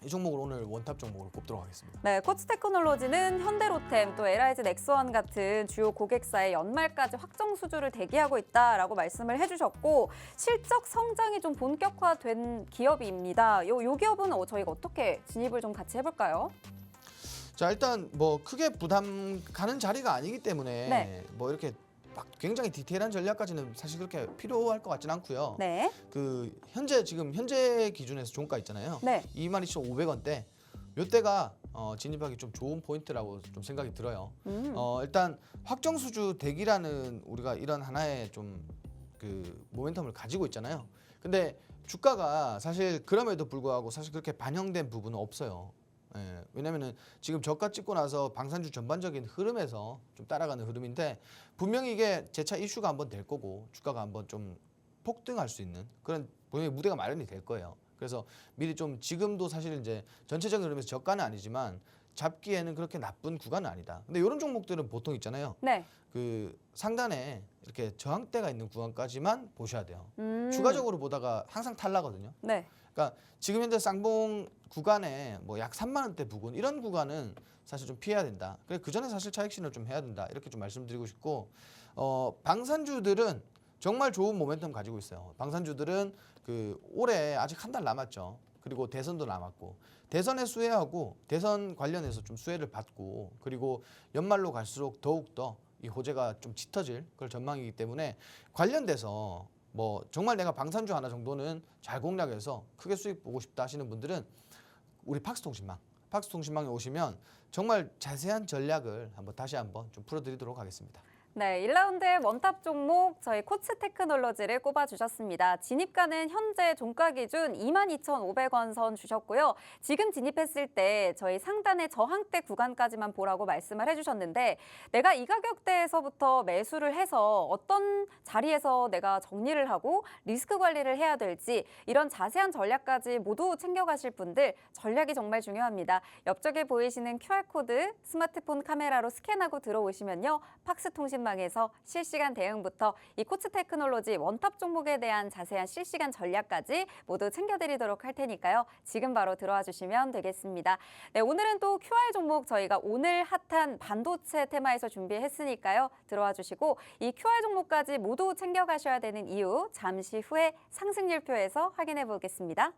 이 종목을 오늘 원탑 종목으로 꼽도록 하겠습니다. 네, 코츠테크놀로지는 현대로템 또 LIG 넥스원 같은 주요 고객사의 연말까지 확정 수주를 대기하고 있다라고 말씀을 해주셨고 실적 성장이 좀 본격화된 기업입니다. 요 기업은 저희가 어떻게 진입을 좀 같이 해볼까요? 자, 일단 뭐 크게 부담 가는 자리가 아니기 때문에 네. 뭐 이렇게 막 굉장히 디테일한 전략까지는 사실 그렇게 필요할 것 같지는 않고요. 네. 그 지금 현재 기준에서 종가 있잖아요. 네. 22,500원대. 요때가 진입하기 좀 좋은 포인트라고 좀 생각이 들어요. 일단 확정 수주 대기라는 우리가 이런 하나의 좀 그 모멘텀을 가지고 있잖아요. 근데 주가가 사실 그럼에도 불구하고 사실 그렇게 반영된 부분은 없어요. 예, 왜냐면은 지금 저가 찍고 나서 방산주 전반적인 흐름에서 좀 따라가는 흐름인데 분명히 이게 재차 이슈가 한번 될 거고 주가가 한번 좀 폭등할 수 있는 그런 분명히 무대가 마련이 될 거예요. 그래서 미리 좀 지금도 사실 이제 전체적인 흐름에서 저가는 아니지만 잡기에는 그렇게 나쁜 구간은 아니다. 근데 이런 종목들은 보통 있잖아요. 네. 그 상단에 이렇게 저항대가 있는 구간까지만 보셔야 돼요. 추가적으로 보다가 항상 탈라거든요. 네. 그러니까 지금 현재 쌍봉 구간에 뭐 약 3만 원대 부근 이런 구간은 사실 좀 피해야 된다. 그래 그 전에 사실 차익 실현을 좀 해야 된다. 이렇게 좀 말씀드리고 싶고 방산주들은 정말 좋은 모멘텀 가지고 있어요. 방산주들은 그 올해 아직 한 달 남았죠. 그리고 대선도 남았고 대선에 수혜하고 대선 관련해서 좀 수혜를 받고 그리고 연말로 갈수록 더욱 더 이 호재가 좀 짙어질 그런 전망이기 때문에 관련돼서 뭐 정말 내가 방산주 하나 정도는 잘 공략해서 크게 수익 보고 싶다 하시는 분들은 우리 팍스통신망에 오시면 정말 자세한 전략을 다시 한번 좀 풀어드리도록 하겠습니다. 네, 1라운드의 원탑 종목 저희 코츠테크놀로지를 꼽아주셨습니다. 진입가는 현재 종가 기준 22,500원 선 주셨고요. 지금 진입했을 때 저희 상단의 저항대 구간까지만 보라고 말씀을 해주셨는데 내가 이 가격대에서부터 매수를 해서 어떤 자리에서 내가 정리를 하고 리스크 관리를 해야 될지 이런 자세한 전략까지 모두 챙겨가실 분들 전략이 정말 중요합니다. 옆쪽에 보이시는 QR코드 스마트폰 카메라로 스캔하고 들어오시면요. 팍스통신 망에서 실시간 대응부터 이 코츠테크놀로지 원탑 종목에 대한 자세한 실시간 전략까지 모두 챙겨드리도록 할 테니까요. 지금 바로 들어와 주시면 되겠습니다. 네, 오늘은 또 QR 종목 저희가 오늘 핫한 반도체 테마에서 준비했으니까요. 들어와 주시고 이 QR 종목까지 모두 챙겨가셔야 되는 이유 잠시 후에 상승률표에서 확인해 보겠습니다.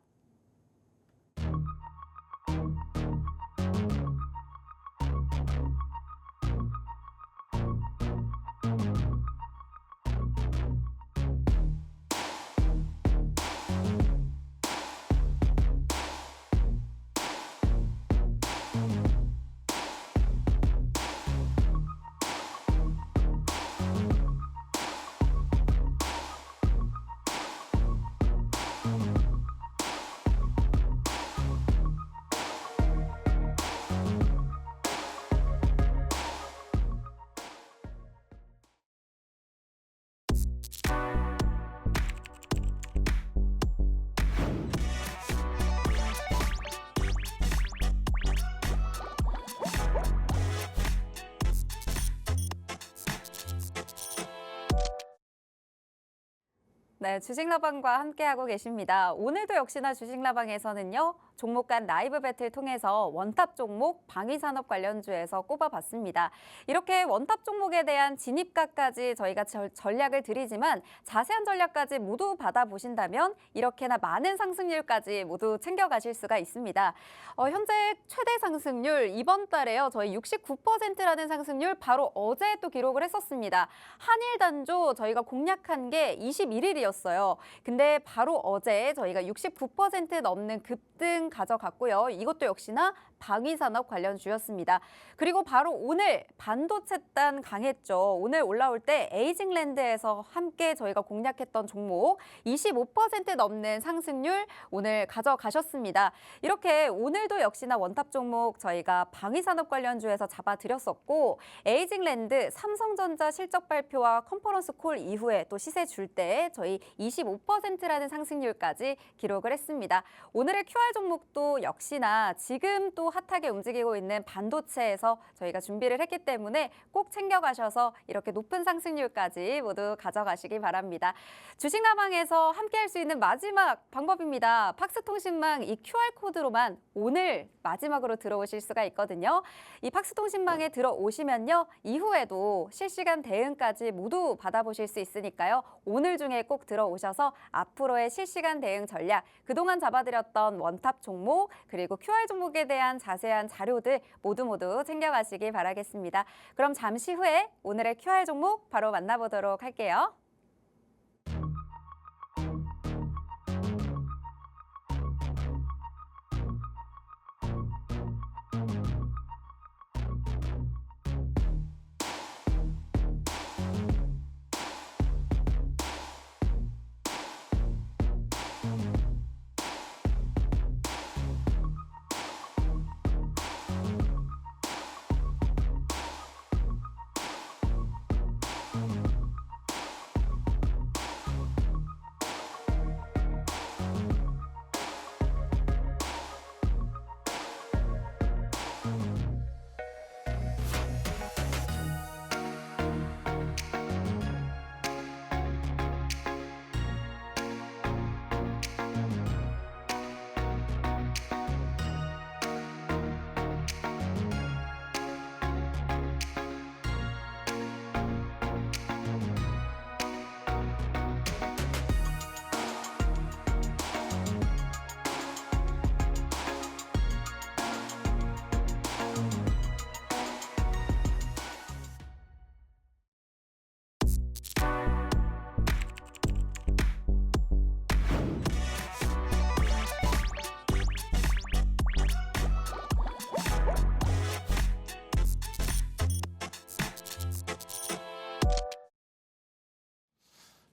네, 주식라방과 함께하고 계십니다. 오늘도 역시나 주식라방에서는요, 종목 간 라이브 배틀 통해서 원탑 종목 방위산업 관련주에서 꼽아봤습니다. 이렇게 원탑 종목에 대한 진입가까지 저희가 전략을 드리지만 자세한 전략까지 모두 받아보신다면 이렇게나 많은 상승률까지 모두 챙겨가실 수가 있습니다. 현재 최대 상승률 이번 달에요. 저희 69%라는 상승률 바로 어제 또 기록을 했었습니다. 한일 단조 저희가 공략한 게 21일이었어요. 근데 바로 어제 저희가 69% 넘는 급등 가져갔고요. 이것도 역시나 방위산업 관련주였습니다. 그리고 바로 오늘 반도체단 강했죠. 오늘 올라올 때 에이징랜드에서 함께 저희가 공략했던 종목 25% 넘는 상승률 오늘 가져가셨습니다. 이렇게 오늘도 역시나 원탑 종목 저희가 방위산업 관련주에서 잡아드렸었고 에이징랜드, 삼성전자 실적 발표와 컨퍼런스 콜 이후에 또 시세 줄 때 저희 25%라는 상승률까지 기록을 했습니다. 오늘의 QR 종목도 역시나 지금 또 핫하게 움직이고 있는 반도체에서 저희가 준비를 했기 때문에 꼭 챙겨가셔서 이렇게 높은 상승률까지 모두 가져가시기 바랍니다. 주식라방에서 함께할 수 있는 마지막 방법입니다. 팍스통신망 이 QR코드로만 오늘 마지막으로 들어오실 수가 있거든요. 이 팍스통신망에 들어오시면요. 이후에도 실시간 대응까지 모두 받아보실 수 있으니까요. 오늘 중에 꼭 들어오셔서 앞으로의 실시간 대응 전략, 그동안 잡아드렸던 원탑 종목, 그리고 QR 종목에 대한 자세한 자료들 모두 챙겨가시기 바라겠습니다. 그럼 잠시 후에 오늘의 QR 종목 바로 만나보도록 할게요.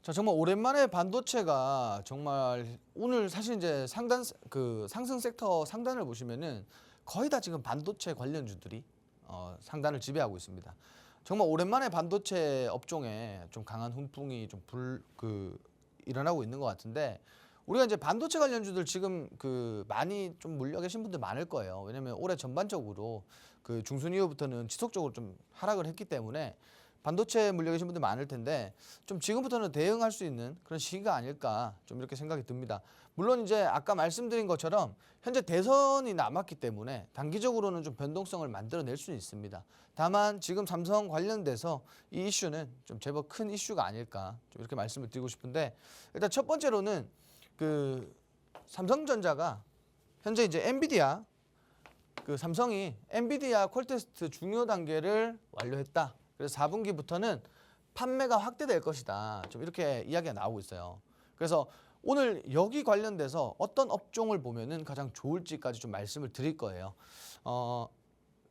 자, 정말 오랜만에 반도체가 정말 오늘 사실 이제 상승 섹터 상단을 보시면은 거의 다 지금 반도체 관련주들이 상단을 지배하고 있습니다. 정말 오랜만에 반도체 업종에 좀 강한 훈풍이 좀 일어나고 있는 것 같은데 우리가 이제 반도체 관련주들 지금 많이 좀 물려 계신 분들 많을 거예요. 왜냐면 올해 전반적으로 중순 이후부터는 지속적으로 좀 하락을 했기 때문에 반도체 물려 계신 분들 많을 텐데 좀 지금부터는 대응할 수 있는 그런 시기가 아닐까 좀 이렇게 생각이 듭니다. 물론 이제 아까 말씀드린 것처럼 현재 대선이 남았기 때문에 단기적으로는 좀 변동성을 만들어낼 수는 있습니다. 다만 지금 삼성 관련돼서 이 이슈는 좀 제법 큰 이슈가 아닐까 좀 이렇게 말씀을 드리고 싶은데 일단 첫 번째로는 삼성전자가 현재 이제 엔비디아 삼성이 엔비디아 퀄테스트 중요 단계를 완료했다. 그래서 4분기부터는 판매가 확대될 것이다. 좀 이렇게 이야기가 나오고 있어요. 그래서 오늘 여기 관련돼서 어떤 업종을 보면은 가장 좋을지까지 좀 말씀을 드릴 거예요.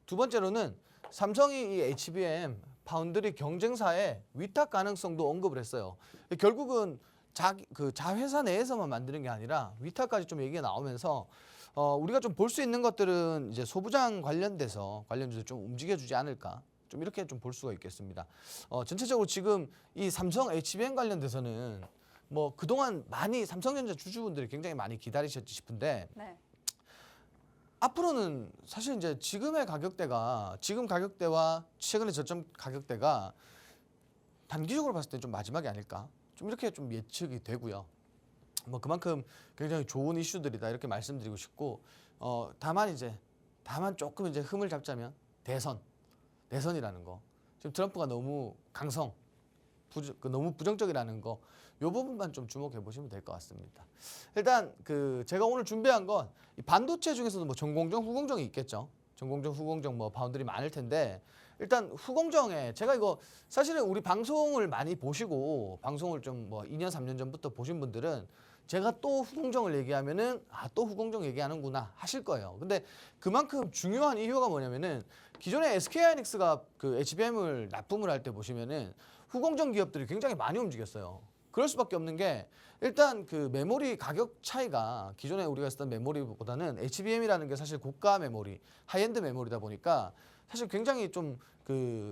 두 번째로는 삼성이 이 HBM 파운드리 경쟁사의 위탁 가능성도 언급을 했어요. 결국은 자회사 내에서만 만드는 게 아니라 위탁까지 좀 얘기가 나오면서 우리가 좀 볼 수 있는 것들은 이제 소부장 관련주들 좀 움직여주지 않을까. 좀 이렇게 좀 볼 수가 있겠습니다. 전체적으로 지금 이 삼성 HBM 관련돼서는 뭐 그동안 많이 삼성전자 주주분들이 굉장히 많이 기다리셨지 싶은데 네. 앞으로는 사실 이제 지금 가격대와 최근의 저점 가격대가 단기적으로 봤을 때 좀 마지막이 아닐까? 좀 이렇게 좀 예측이 되고요. 뭐 그만큼 굉장히 좋은 이슈들이다 이렇게 말씀드리고 싶고 다만 조금 이제 흠을 잡자면 대선이라는 거. 지금 트럼프가 너무 너무 부정적이라는 거. 요 부분만 좀 주목해 보시면 될 것 같습니다. 일단 제가 오늘 준비한 건 이 반도체 중에서도 뭐 전공정, 후공정이 있겠죠. 전공정, 후공정 뭐 바운드리 많을 텐데 일단 후공정에 제가 이거 사실은 우리 방송을 많이 보시고 방송을 좀 뭐 2년, 3년 전부터 보신 분들은 제가 또 후공정을 얘기하면은 또 후공정 얘기하는구나 하실 거예요. 근데 그만큼 중요한 이유가 뭐냐면은 기존에 SK하이닉스가 HBM을 납품을 할 때 보시면은 후공정 기업들이 굉장히 많이 움직였어요. 그럴 수밖에 없는 게 일단 메모리 가격 차이가 기존에 우리가 쓰던 메모리보다는 HBM이라는 게 사실 고가 메모리, 하이엔드 메모리다 보니까 사실 굉장히 좀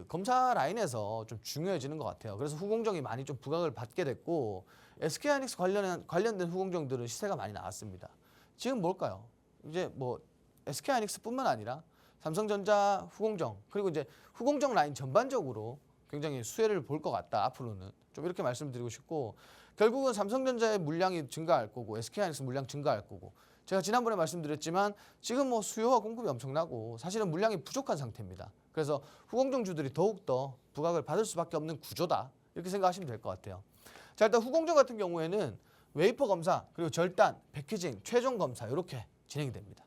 검사 라인에서 좀 중요해지는 것 같아요. 그래서 후공정이 많이 좀 부각을 받게 됐고 SK하이닉스 관련된 후공정들은 시세가 많이 나왔습니다. 지금 뭘까요? 이제 뭐 SK하이닉스뿐만 아니라 삼성전자 후공정 그리고 이제 후공정 라인 전반적으로 굉장히 수혜를 볼 것 같다. 앞으로는 좀 이렇게 말씀드리고 싶고 결국은 삼성전자의 물량이 증가할 거고 SK하이닉스 물량 증가할 거고 제가 지난번에 말씀드렸지만 지금 뭐 수요와 공급이 엄청나고 사실은 물량이 부족한 상태입니다. 그래서 후공정주들이 더욱더 부각을 받을 수밖에 없는 구조다. 이렇게 생각하시면 될 것 같아요. 자, 일단 후공정 같은 경우에는 웨이퍼 검사 그리고 절단, 패키징, 최종 검사 이렇게 진행이 됩니다.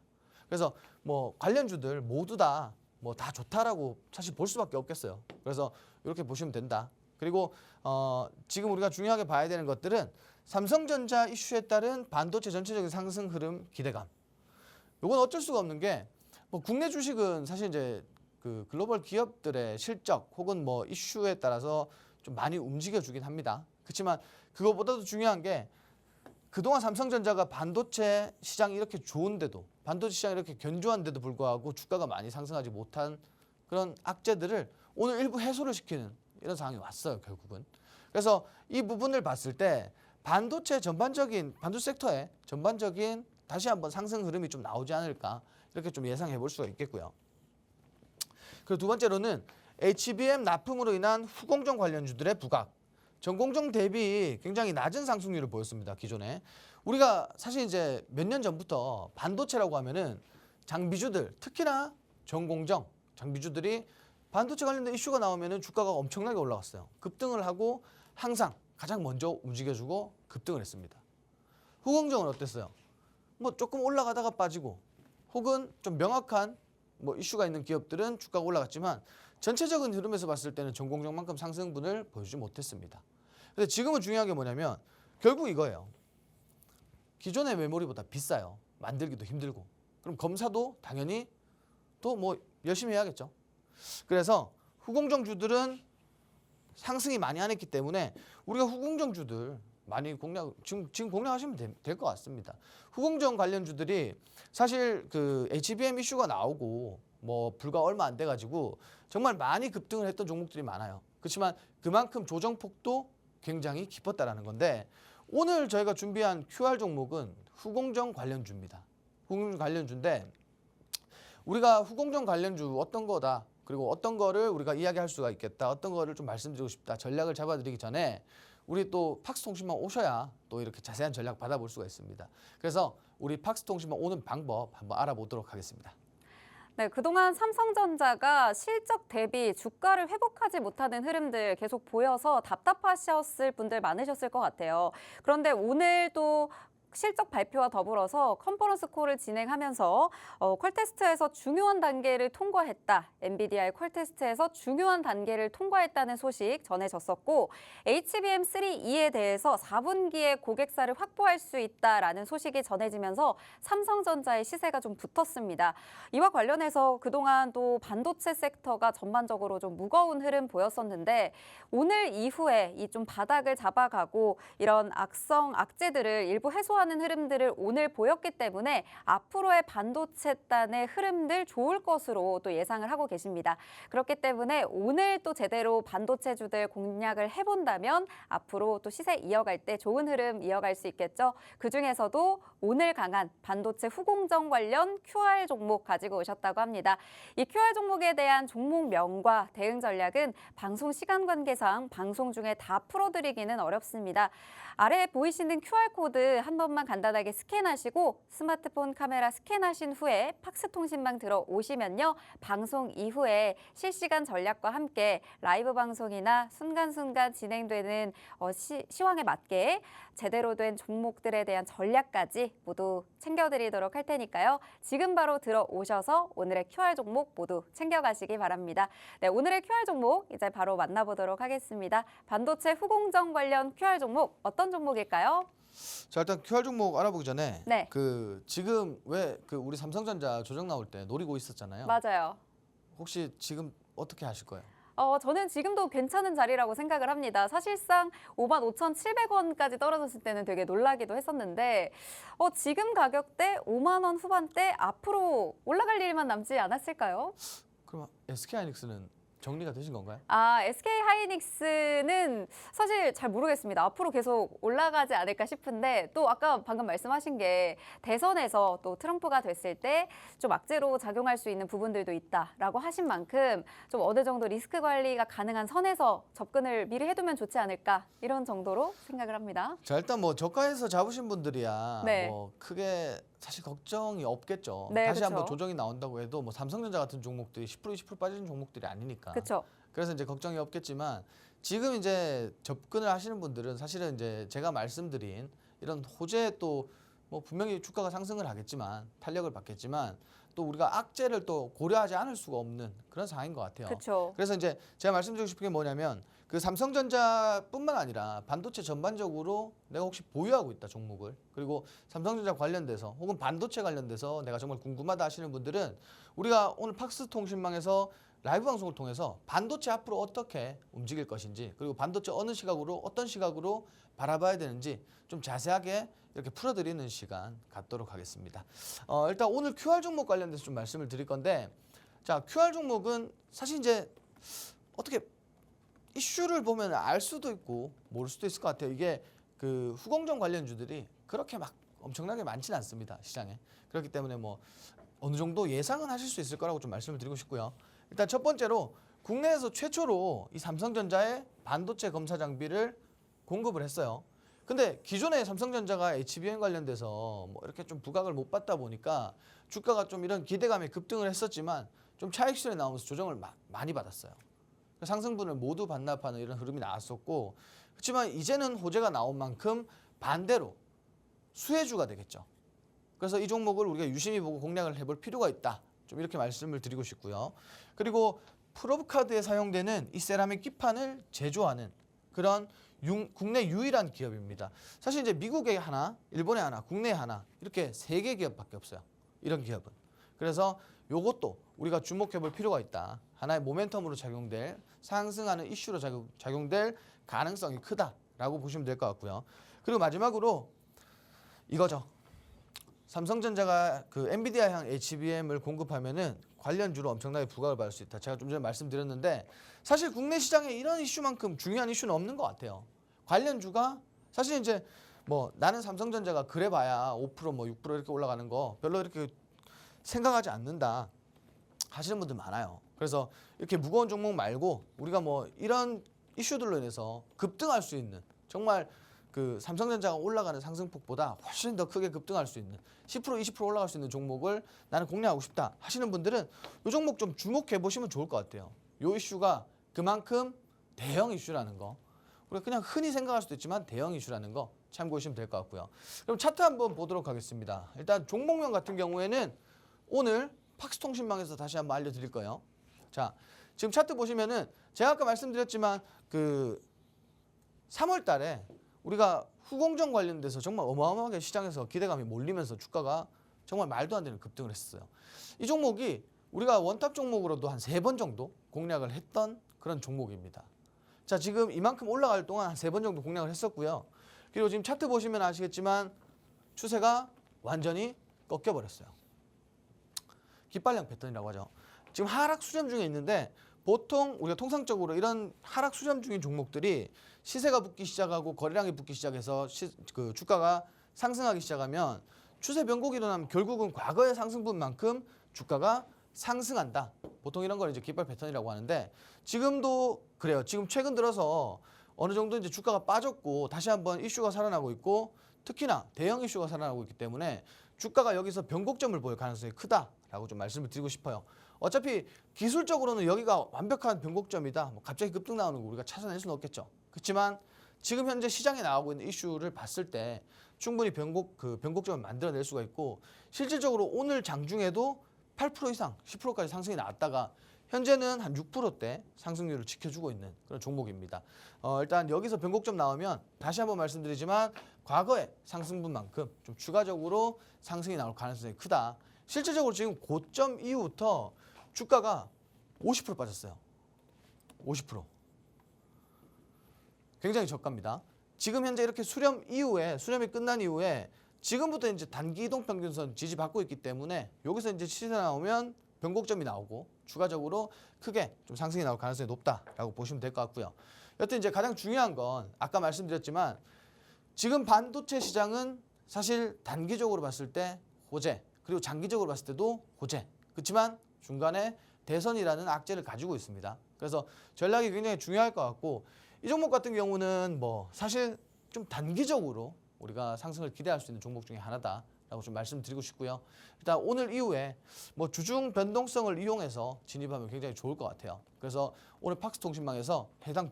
그래서 뭐 관련주들 모두 다 뭐 다 좋다라고 사실 볼 수밖에 없겠어요. 그래서 이렇게 보시면 된다. 그리고 지금 우리가 중요하게 봐야 되는 것들은 삼성전자 이슈에 따른 반도체 전체적인 상승 흐름 기대감. 이건 어쩔 수가 없는 게 뭐 국내 주식은 사실 이제 글로벌 기업들의 실적 혹은 뭐 이슈에 따라서 좀 많이 움직여주긴 합니다. 그렇지만 그것보다도 중요한 게 그동안 삼성전자가 반도체 시장이 이렇게 좋은데도 반도체 시장이 이렇게 견조한데도 불구하고 주가가 많이 상승하지 못한 그런 악재들을 오늘 일부 해소를 시키는 이런 상황이 왔어요. 결국은. 그래서 이 부분을 봤을 때 반도체 섹터의 전반적인 다시 한번 상승 흐름이 좀 나오지 않을까 이렇게 좀 예상해 볼 수가 있겠고요. 그리고 두 번째로는 HBM 납품으로 인한 후공정 관련주들의 부각. 전공정 대비 굉장히 낮은 상승률을 보였습니다. 기존에. 우리가 사실 이제 몇 년 전부터 반도체라고 하면은 장비주들, 특히나 전공정 장비주들이 반도체 관련된 이슈가 나오면은 주가가 엄청나게 올라갔어요. 급등을 하고 항상 가장 먼저 움직여주고 급등을 했습니다. 후공정은 어땠어요? 뭐 조금 올라가다가 빠지고 혹은 좀 명확한 뭐 이슈가 있는 기업들은 주가가 올라갔지만 전체적인 흐름에서 봤을 때는 전공정만큼 상승분을 보여주지 못했습니다. 근데 지금은 중요한 게 뭐냐면 결국 이거예요. 기존의 메모리보다 비싸요. 만들기도 힘들고. 그럼 검사도 당연히 또 뭐 열심히 해야겠죠. 그래서 후공정주들은 상승이 많이 안 했기 때문에 우리가 후공정주들 많이 지금 공략하시면 될 것 같습니다. 후공정 관련주들이 사실 HBM 이슈가 나오고 뭐 불과 얼마 안 돼가지고 정말 많이 급등을 했던 종목들이 많아요. 그렇지만 그만큼 조정폭도 굉장히 깊었다라는 건데 오늘 저희가 준비한 QR 종목은 후공정 관련주입니다. 후공정 관련주인데 우리가 후공정 관련주 어떤 거다 그리고 어떤 거를 우리가 이야기할 수가 있겠다 어떤 거를 좀 말씀드리고 싶다 전략을 잡아드리기 전에 우리 또 팍스통신망 오셔야 또 이렇게 자세한 전략 받아볼 수가 있습니다. 그래서 우리 팍스통신망 오는 방법 한번 알아보도록 하겠습니다. 네, 그동안 삼성전자가 실적 대비 주가를 회복하지 못하는 흐름들 계속 보여서 답답하셨을 분들 많으셨을 것 같아요. 그런데 오늘 또 실적 발표와 더불어서 컨퍼런스 콜을 진행하면서 퀄테스트에서 중요한 단계를 통과했다. 엔비디아의 퀄테스트에서 중요한 단계를 통과했다는 소식 전해졌었고 HBM3E에 대해서 4분기에 고객사를 확보할 수 있다라는 소식이 전해지면서 삼성전자의 시세가 좀 붙었습니다. 이와 관련해서 그동안 또 반도체 섹터가 전반적으로 좀 무거운 흐름 보였었는데 오늘 이후에 이 좀 바닥을 잡아가고 이런 악재들을 일부 해소하는 주도하는 흐름들을 오늘 보였기 때문에 앞으로의 반도체단의 흐름들 좋을 것으로 또 예상을 하고 계십니다. 그렇기 때문에 오늘 또 제대로 반도체주들 공략을 해본다면 앞으로 또 시세 이어갈 때 좋은 흐름 이어갈 수 있겠죠. 그중에서도 오늘 강한 반도체 후공정 관련 QR 종목 가지고 오셨다고 합니다. 이 QR 종목에 대한 종목명과 대응 전략은 방송 시간 관계상 방송 중에 다 풀어드리기는 어렵습니다. 아래에 보이시는 QR코드 한 번만 간단하게 스캔하시고 스마트폰 카메라 스캔하신 후에 팍스통신망 들어오시면요. 방송 이후에 실시간 전략과 함께 라이브 방송이나 순간순간 진행되는 시황에 맞게 제대로 된 종목들에 대한 전략까지 모두 챙겨드리도록 할 테니까요. 지금 바로 들어오셔서 오늘의 QR 종목 모두 챙겨가시기 바랍니다. 네, 오늘의 QR 종목 이제 바로 만나보도록 하겠습니다. 반도체 후공정 관련 QR 종목 어떤 종목일까요? 자, 일단 QR 종목 알아보기 전에 네. 지금 왜 우리 삼성전자 조정 나올 때 노리고 있었잖아요. 맞아요. 혹시 지금 어떻게 하실 거예요? 저는 지금도 괜찮은 자리라고 생각을 합니다. 사실상 55,700원까지 떨어졌을 때는 되게 놀라기도 했었는데 지금 가격대 5만 원 후반대 앞으로 올라갈 일만 남지 않았을까요? 그럼 SK하이닉스는 정리가 되신 건가요? SK하이닉스는 사실 잘 모르겠습니다. 앞으로 계속 올라가지 않을까 싶은데 또 아까 방금 말씀하신 게 대선에서 또 트럼프가 됐을 때 좀 악재로 작용할 수 있는 부분들도 있다라고 하신 만큼 좀 어느 정도 리스크 관리가 가능한 선에서 접근을 미리 해두면 좋지 않을까 이런 정도로 생각을 합니다. 자, 일단 뭐 저가에서 잡으신 분들이야 네. 뭐 크게 사실 걱정이 없겠죠. 네, 다시 그쵸. 한번 조정이 나온다고 해도 뭐 삼성전자 같은 종목들이 10% 20% 빠지는 종목들이 아니니까. 그렇죠. 그래서 이제 걱정이 없겠지만 지금 이제 접근을 하시는 분들은 사실은 이제 제가 말씀드린 이런 호재에 또 뭐 분명히 주가가 상승을 하겠지만 탄력을 받겠지만 또 우리가 악재를 또 고려하지 않을 수가 없는 그런 상황인 것 같아요. 그렇죠. 그래서 이제 제가 말씀드리고 싶은 게 뭐냐면 그 삼성전자뿐만 아니라 반도체 전반적으로 내가 혹시 보유하고 있다 종목을 그리고 삼성전자 관련돼서 혹은 반도체 관련돼서 내가 정말 궁금하다 하시는 분들은 우리가 오늘 팍스통신망에서 라이브 방송을 통해서 반도체 앞으로 어떻게 움직일 것인지 그리고 반도체 어느 시각으로 어떤 시각으로 바라봐야 되는지 좀 자세하게 이렇게 풀어드리는 시간 갖도록 하겠습니다. 일단 오늘 QR 종목 관련돼서 좀 말씀을 드릴 건데 자 QR 종목은 사실 이제 어떻게 이슈를 보면 알 수도 있고 모를 수도 있을 것 같아요. 이게 그 후공정 관련주들이 그렇게 막 엄청나게 많지는 않습니다. 시장에. 그렇기 때문에 뭐 어느 정도 예상은 하실 수 있을 거라고 좀 말씀을 드리고 싶고요. 일단 첫 번째로 국내에서 최초로 이 삼성전자의 반도체 검사 장비를 공급을 했어요. 근데 기존에 삼성전자가 HBM 관련돼서 뭐 이렇게 좀 부각을 못 받다 보니까 주가가 좀 이런 기대감에 급등을 했었지만 좀 차익 실현이 나오면서 조정을 많이 받았어요. 상승분을 모두 반납하는 이런 흐름이 나왔었고 그렇지만 이제는 호재가 나온 만큼 반대로 수혜주가 되겠죠. 그래서 이 종목을 우리가 유심히 보고 공략을 해볼 필요가 있다. 좀 이렇게 말씀을 드리고 싶고요. 그리고 프로브카드에 사용되는 이 세라믹 기판을 제조하는 그런 국내 유일한 기업입니다. 사실 이제 미국에 하나, 일본에 하나, 국내에 하나 이렇게 3개 기업밖에 없어요. 이런 기업은. 그래서 요것도 우리가 주목해 볼 필요가 있다. 하나의 모멘텀으로 작용될 상승하는 이슈로 작용될 가능성이 크다라고 보시면 될 것 같고요. 그리고 마지막으로 이거죠. 삼성전자가 그 엔비디아향 HBM을 공급하면은 관련주로 엄청나게 부각을 받을 수 있다. 제가 좀 전에 말씀드렸는데 사실 국내 시장에 이런 이슈만큼 중요한 이슈는 없는 것 같아요. 관련주가 사실 이제 뭐 나는 삼성전자가 그래봐야 5% 뭐 6% 이렇게 올라가는 거 별로 이렇게 생각하지 않는다 하시는 분들 많아요. 그래서 이렇게 무거운 종목 말고 우리가 뭐 이런 이슈들로 인해서 급등할 수 있는 정말 그 삼성전자가 올라가는 상승폭보다 훨씬 더 크게 급등할 수 있는 10% 20% 올라갈 수 있는 종목을 나는 공략하고 싶다 하시는 분들은 이 종목 좀 주목해 보시면 좋을 것 같아요. 이 이슈가 그만큼 대형 이슈라는 거 우리가 그냥 흔히 생각할 수도 있지만 대형 이슈라는 거 참고해 주시면 될 것 같고요. 그럼 차트 한번 보도록 하겠습니다. 일단 종목명 같은 경우에는 오늘 팍스통신망에서 다시 한번 알려드릴 거예요. 자, 지금 차트 보시면은 제가 아까 말씀드렸지만 그 3월 달에 우리가 후공정 관련돼서 정말 어마어마하게 시장에서 기대감이 몰리면서 주가가 정말 말도 안 되는 급등을 했어요. 이 종목이 우리가 원탑 종목으로도 한 3번 정도 공략을 했던 그런 종목입니다. 자, 지금 이만큼 올라갈 동안 한 3번 정도 공략을 했었고요. 그리고 지금 차트 보시면 아시겠지만 추세가 완전히 꺾여버렸어요. 깃발령 패턴이라고 하죠. 지금 하락 수렴 중에 있는데 보통 우리가 통상적으로 이런 하락 수렴 중인 종목들이 시세가 붙기 시작하고 거래량이 붙기 시작해서 그 주가가 상승하기 시작하면 추세 변곡이 일어나면 결국은 과거의 상승분만큼 주가가 상승한다. 보통 이런 걸 이제 깃발 패턴이라고 하는데 지금도 그래요. 지금 최근 들어서 어느 정도 이제 주가가 빠졌고 다시 한번 이슈가 살아나고 있고 특히나 대형 이슈가 살아나고 있기 때문에 주가가 여기서 변곡점을 보일 가능성이 크다라고 좀 말씀을 드리고 싶어요. 어차피 기술적으로는 여기가 완벽한 변곡점이다. 뭐 갑자기 급등 나오는 거 우리가 찾아낼 수는 없겠죠. 그렇지만 지금 현재 시장에 나오고 있는 이슈를 봤을 때 충분히 변곡점을 만들어낼 수가 있고 실질적으로 오늘 장중에도 8% 이상, 10%까지 상승이 나왔다가 현재는 한 6%대 상승률을 지켜주고 있는 그런 종목입니다. 일단 여기서 변곡점 나오면 다시 한번 말씀드리지만 과거의 상승분만큼 좀 추가적으로 상승이 나올 가능성이 크다. 실질적으로 지금 고점 이후부터 주가가 50% 빠졌어요. 50%. 굉장히 저가입니다. 지금 현재 이렇게 수렴이 끝난 이후에 지금부터 이제 단기 이동 평균선 지지받고 있기 때문에 여기서 이제 시세 나오면 변곡점이 나오고 추가적으로 크게 좀 상승이 나올 가능성이 높다라고 보시면 될 것 같고요. 여튼 이제 가장 중요한 건 아까 말씀드렸지만 지금 반도체 시장은 사실 단기적으로 봤을 때 호재 그리고 장기적으로 봤을 때도 호재. 그렇지만 중간에 대선이라는 악재를 가지고 있습니다. 그래서 전략이 굉장히 중요할 것 같고 이 종목 같은 경우는 뭐 사실 좀 단기적으로 우리가 상승을 기대할 수 있는 종목 중에 하나다라고 좀 말씀드리고 싶고요. 일단 오늘 이후에 뭐 주중 변동성을 이용해서 진입하면 굉장히 좋을 것 같아요. 그래서 오늘 팍스통신망에서 해당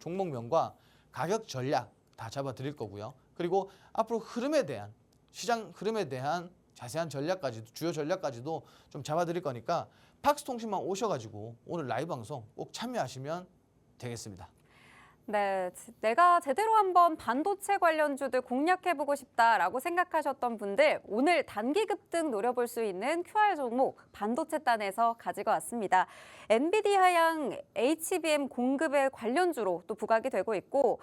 종목명과 가격 전략 다 잡아드릴 거고요. 그리고 앞으로 시장 흐름에 대한 자세한 전략까지도 주요 전략까지도 좀 잡아드릴 거니까 팍스통신망 오셔가지고 오늘 라이브 방송 꼭 참여하시면 되겠습니다. 네, 내가 제대로 한번 반도체 관련주들 공략해보고 싶다라고 생각하셨던 분들 오늘 단기 급등 노려볼 수 있는 QR 종목 반도체단에서 가지고 왔습니다. 엔비디아양 HBM 공급의 관련주로 또 부각이 되고 있고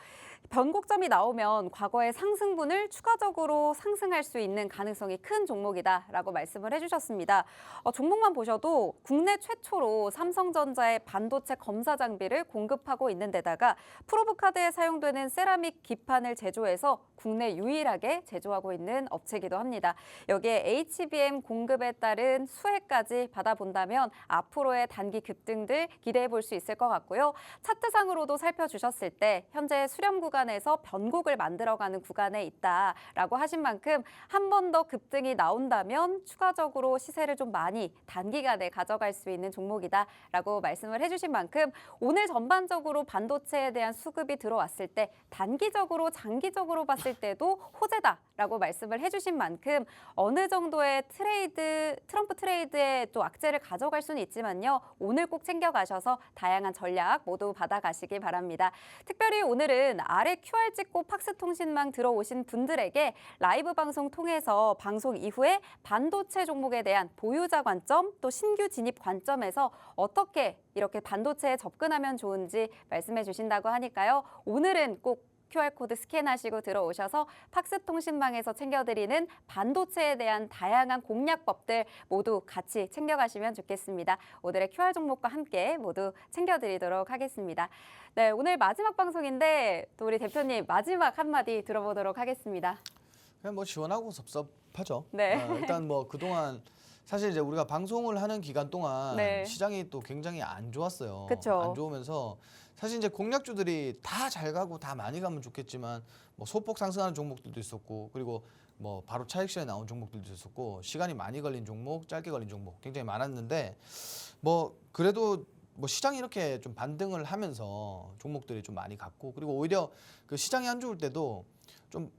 변곡점이 나오면 과거의 상승분을 추가적으로 상승할 수 있는 가능성이 큰 종목이다라고 말씀을 해주셨습니다. 종목만 보셔도 국내 최초로 삼성전자의 반도체 검사 장비를 공급하고 있는 데다가 프로브카드에 사용되는 세라믹 기판을 제조해서 국내 유일하게 제조하고 있는 업체이기도 합니다. 여기에 HBM 공급에 따른 수혜까지 받아본다면 앞으로의 단기 급등들 기대해 볼 수 있을 것 같고요. 차트상으로도 살펴주셨을 때 현재 수렴 구간에서 변곡을 만들어가는 구간에 있다라고 하신 만큼 한 번 더 급등이 나온다면 추가적으로 시세를 좀 많이 단기간에 가져갈 수 있는 종목이다라고 말씀을 해주신 만큼 오늘 전반적으로 반도체에 대한 수급이 들어왔을 때 단기적으로 장기적으로 봤을 때도 호재다라고 말씀을 해주신 만큼 어느 정도의 트럼프 트레이드에 또 악재를 가져갈 수는 있지만요. 오늘 꼭 챙겨가셔서 다양한 전략 모두 받아가시기 바랍니다. 특별히 오늘은 아래 QR 찍고 팍스통신망 들어오신 분들에게 라이브 방송 통해서 방송 이후에 반도체 종목에 대한 보유자 관점 또 신규 진입 관점에서 어떻게 이렇게 반도체에 접근하면 좋은지 말씀해 주신다고 하니까요. 오늘은 꼭 QR코드 스캔하시고 들어오셔서 팍스통신망에서 챙겨드리는 반도체에 대한 다양한 공략법들 모두 같이 챙겨가시면 좋겠습니다. 오늘의 QR 종목과 함께 모두 챙겨드리도록 하겠습니다. 네, 오늘 마지막 방송인데 또 우리 대표님 마지막 한마디 들어보도록 하겠습니다. 그냥 뭐 시원하고 섭섭하죠. 네. 일단 뭐 그동안 사실 이제 우리가 방송을 하는 기간 동안 네. 시장이 또 굉장히 안 좋았어요. 그쵸. 안 좋으면서 사실 이제 공략주들이 다 잘 가고 다 많이 가면 좋겠지만 뭐 소폭 상승하는 종목들도 있었고 그리고 뭐 바로 차익 실현에 나온 종목들도 있었고 시간이 많이 걸린 종목, 짧게 걸린 종목 굉장히 많았는데 뭐 그래도 뭐 시장이 이렇게 좀 반등을 하면서 종목들이 좀 많이 갔고 그리고 오히려 그 시장이 안 좋을 때도 좀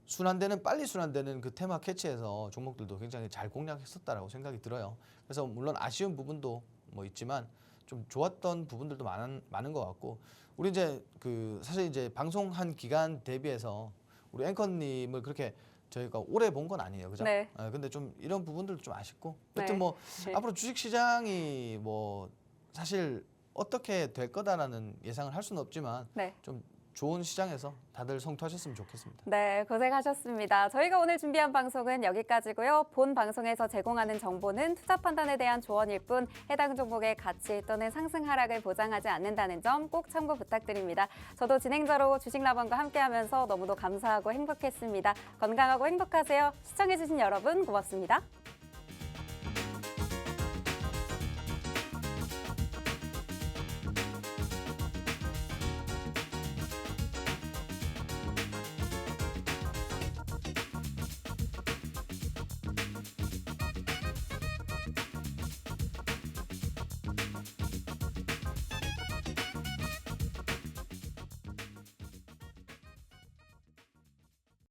빨리 순환되는 그 테마 캐치에서 종목들도 굉장히 잘 공략했었다라고 생각이 들어요. 그래서 물론 아쉬운 부분도 뭐 있지만 좀 좋았던 부분들도 많은 것 같고 우리 이제 그 사실 이제 방송한 기간 대비해서 우리 앵커님을 그렇게 저희가 오래 본 건 아니에요, 그죠? 네. 근데 좀 이런 부분들도 좀 아쉽고 여튼 네. 뭐 네. 앞으로 주식 시장이 뭐 사실 어떻게 될 거다라는 예상을 할 수는 없지만 네. 좀 좋은 시장에서 다들 성투하셨으면 좋겠습니다. 네, 고생하셨습니다. 저희가 오늘 준비한 방송은 여기까지고요. 본 방송에서 제공하는 정보는 투자 판단에 대한 조언일 뿐 해당 종목의 가치 또는 상승 하락을 보장하지 않는다는 점 꼭 참고 부탁드립니다. 저도 진행자로 주식라방과 함께하면서 너무도 감사하고 행복했습니다. 건강하고 행복하세요. 시청해주신 여러분 고맙습니다.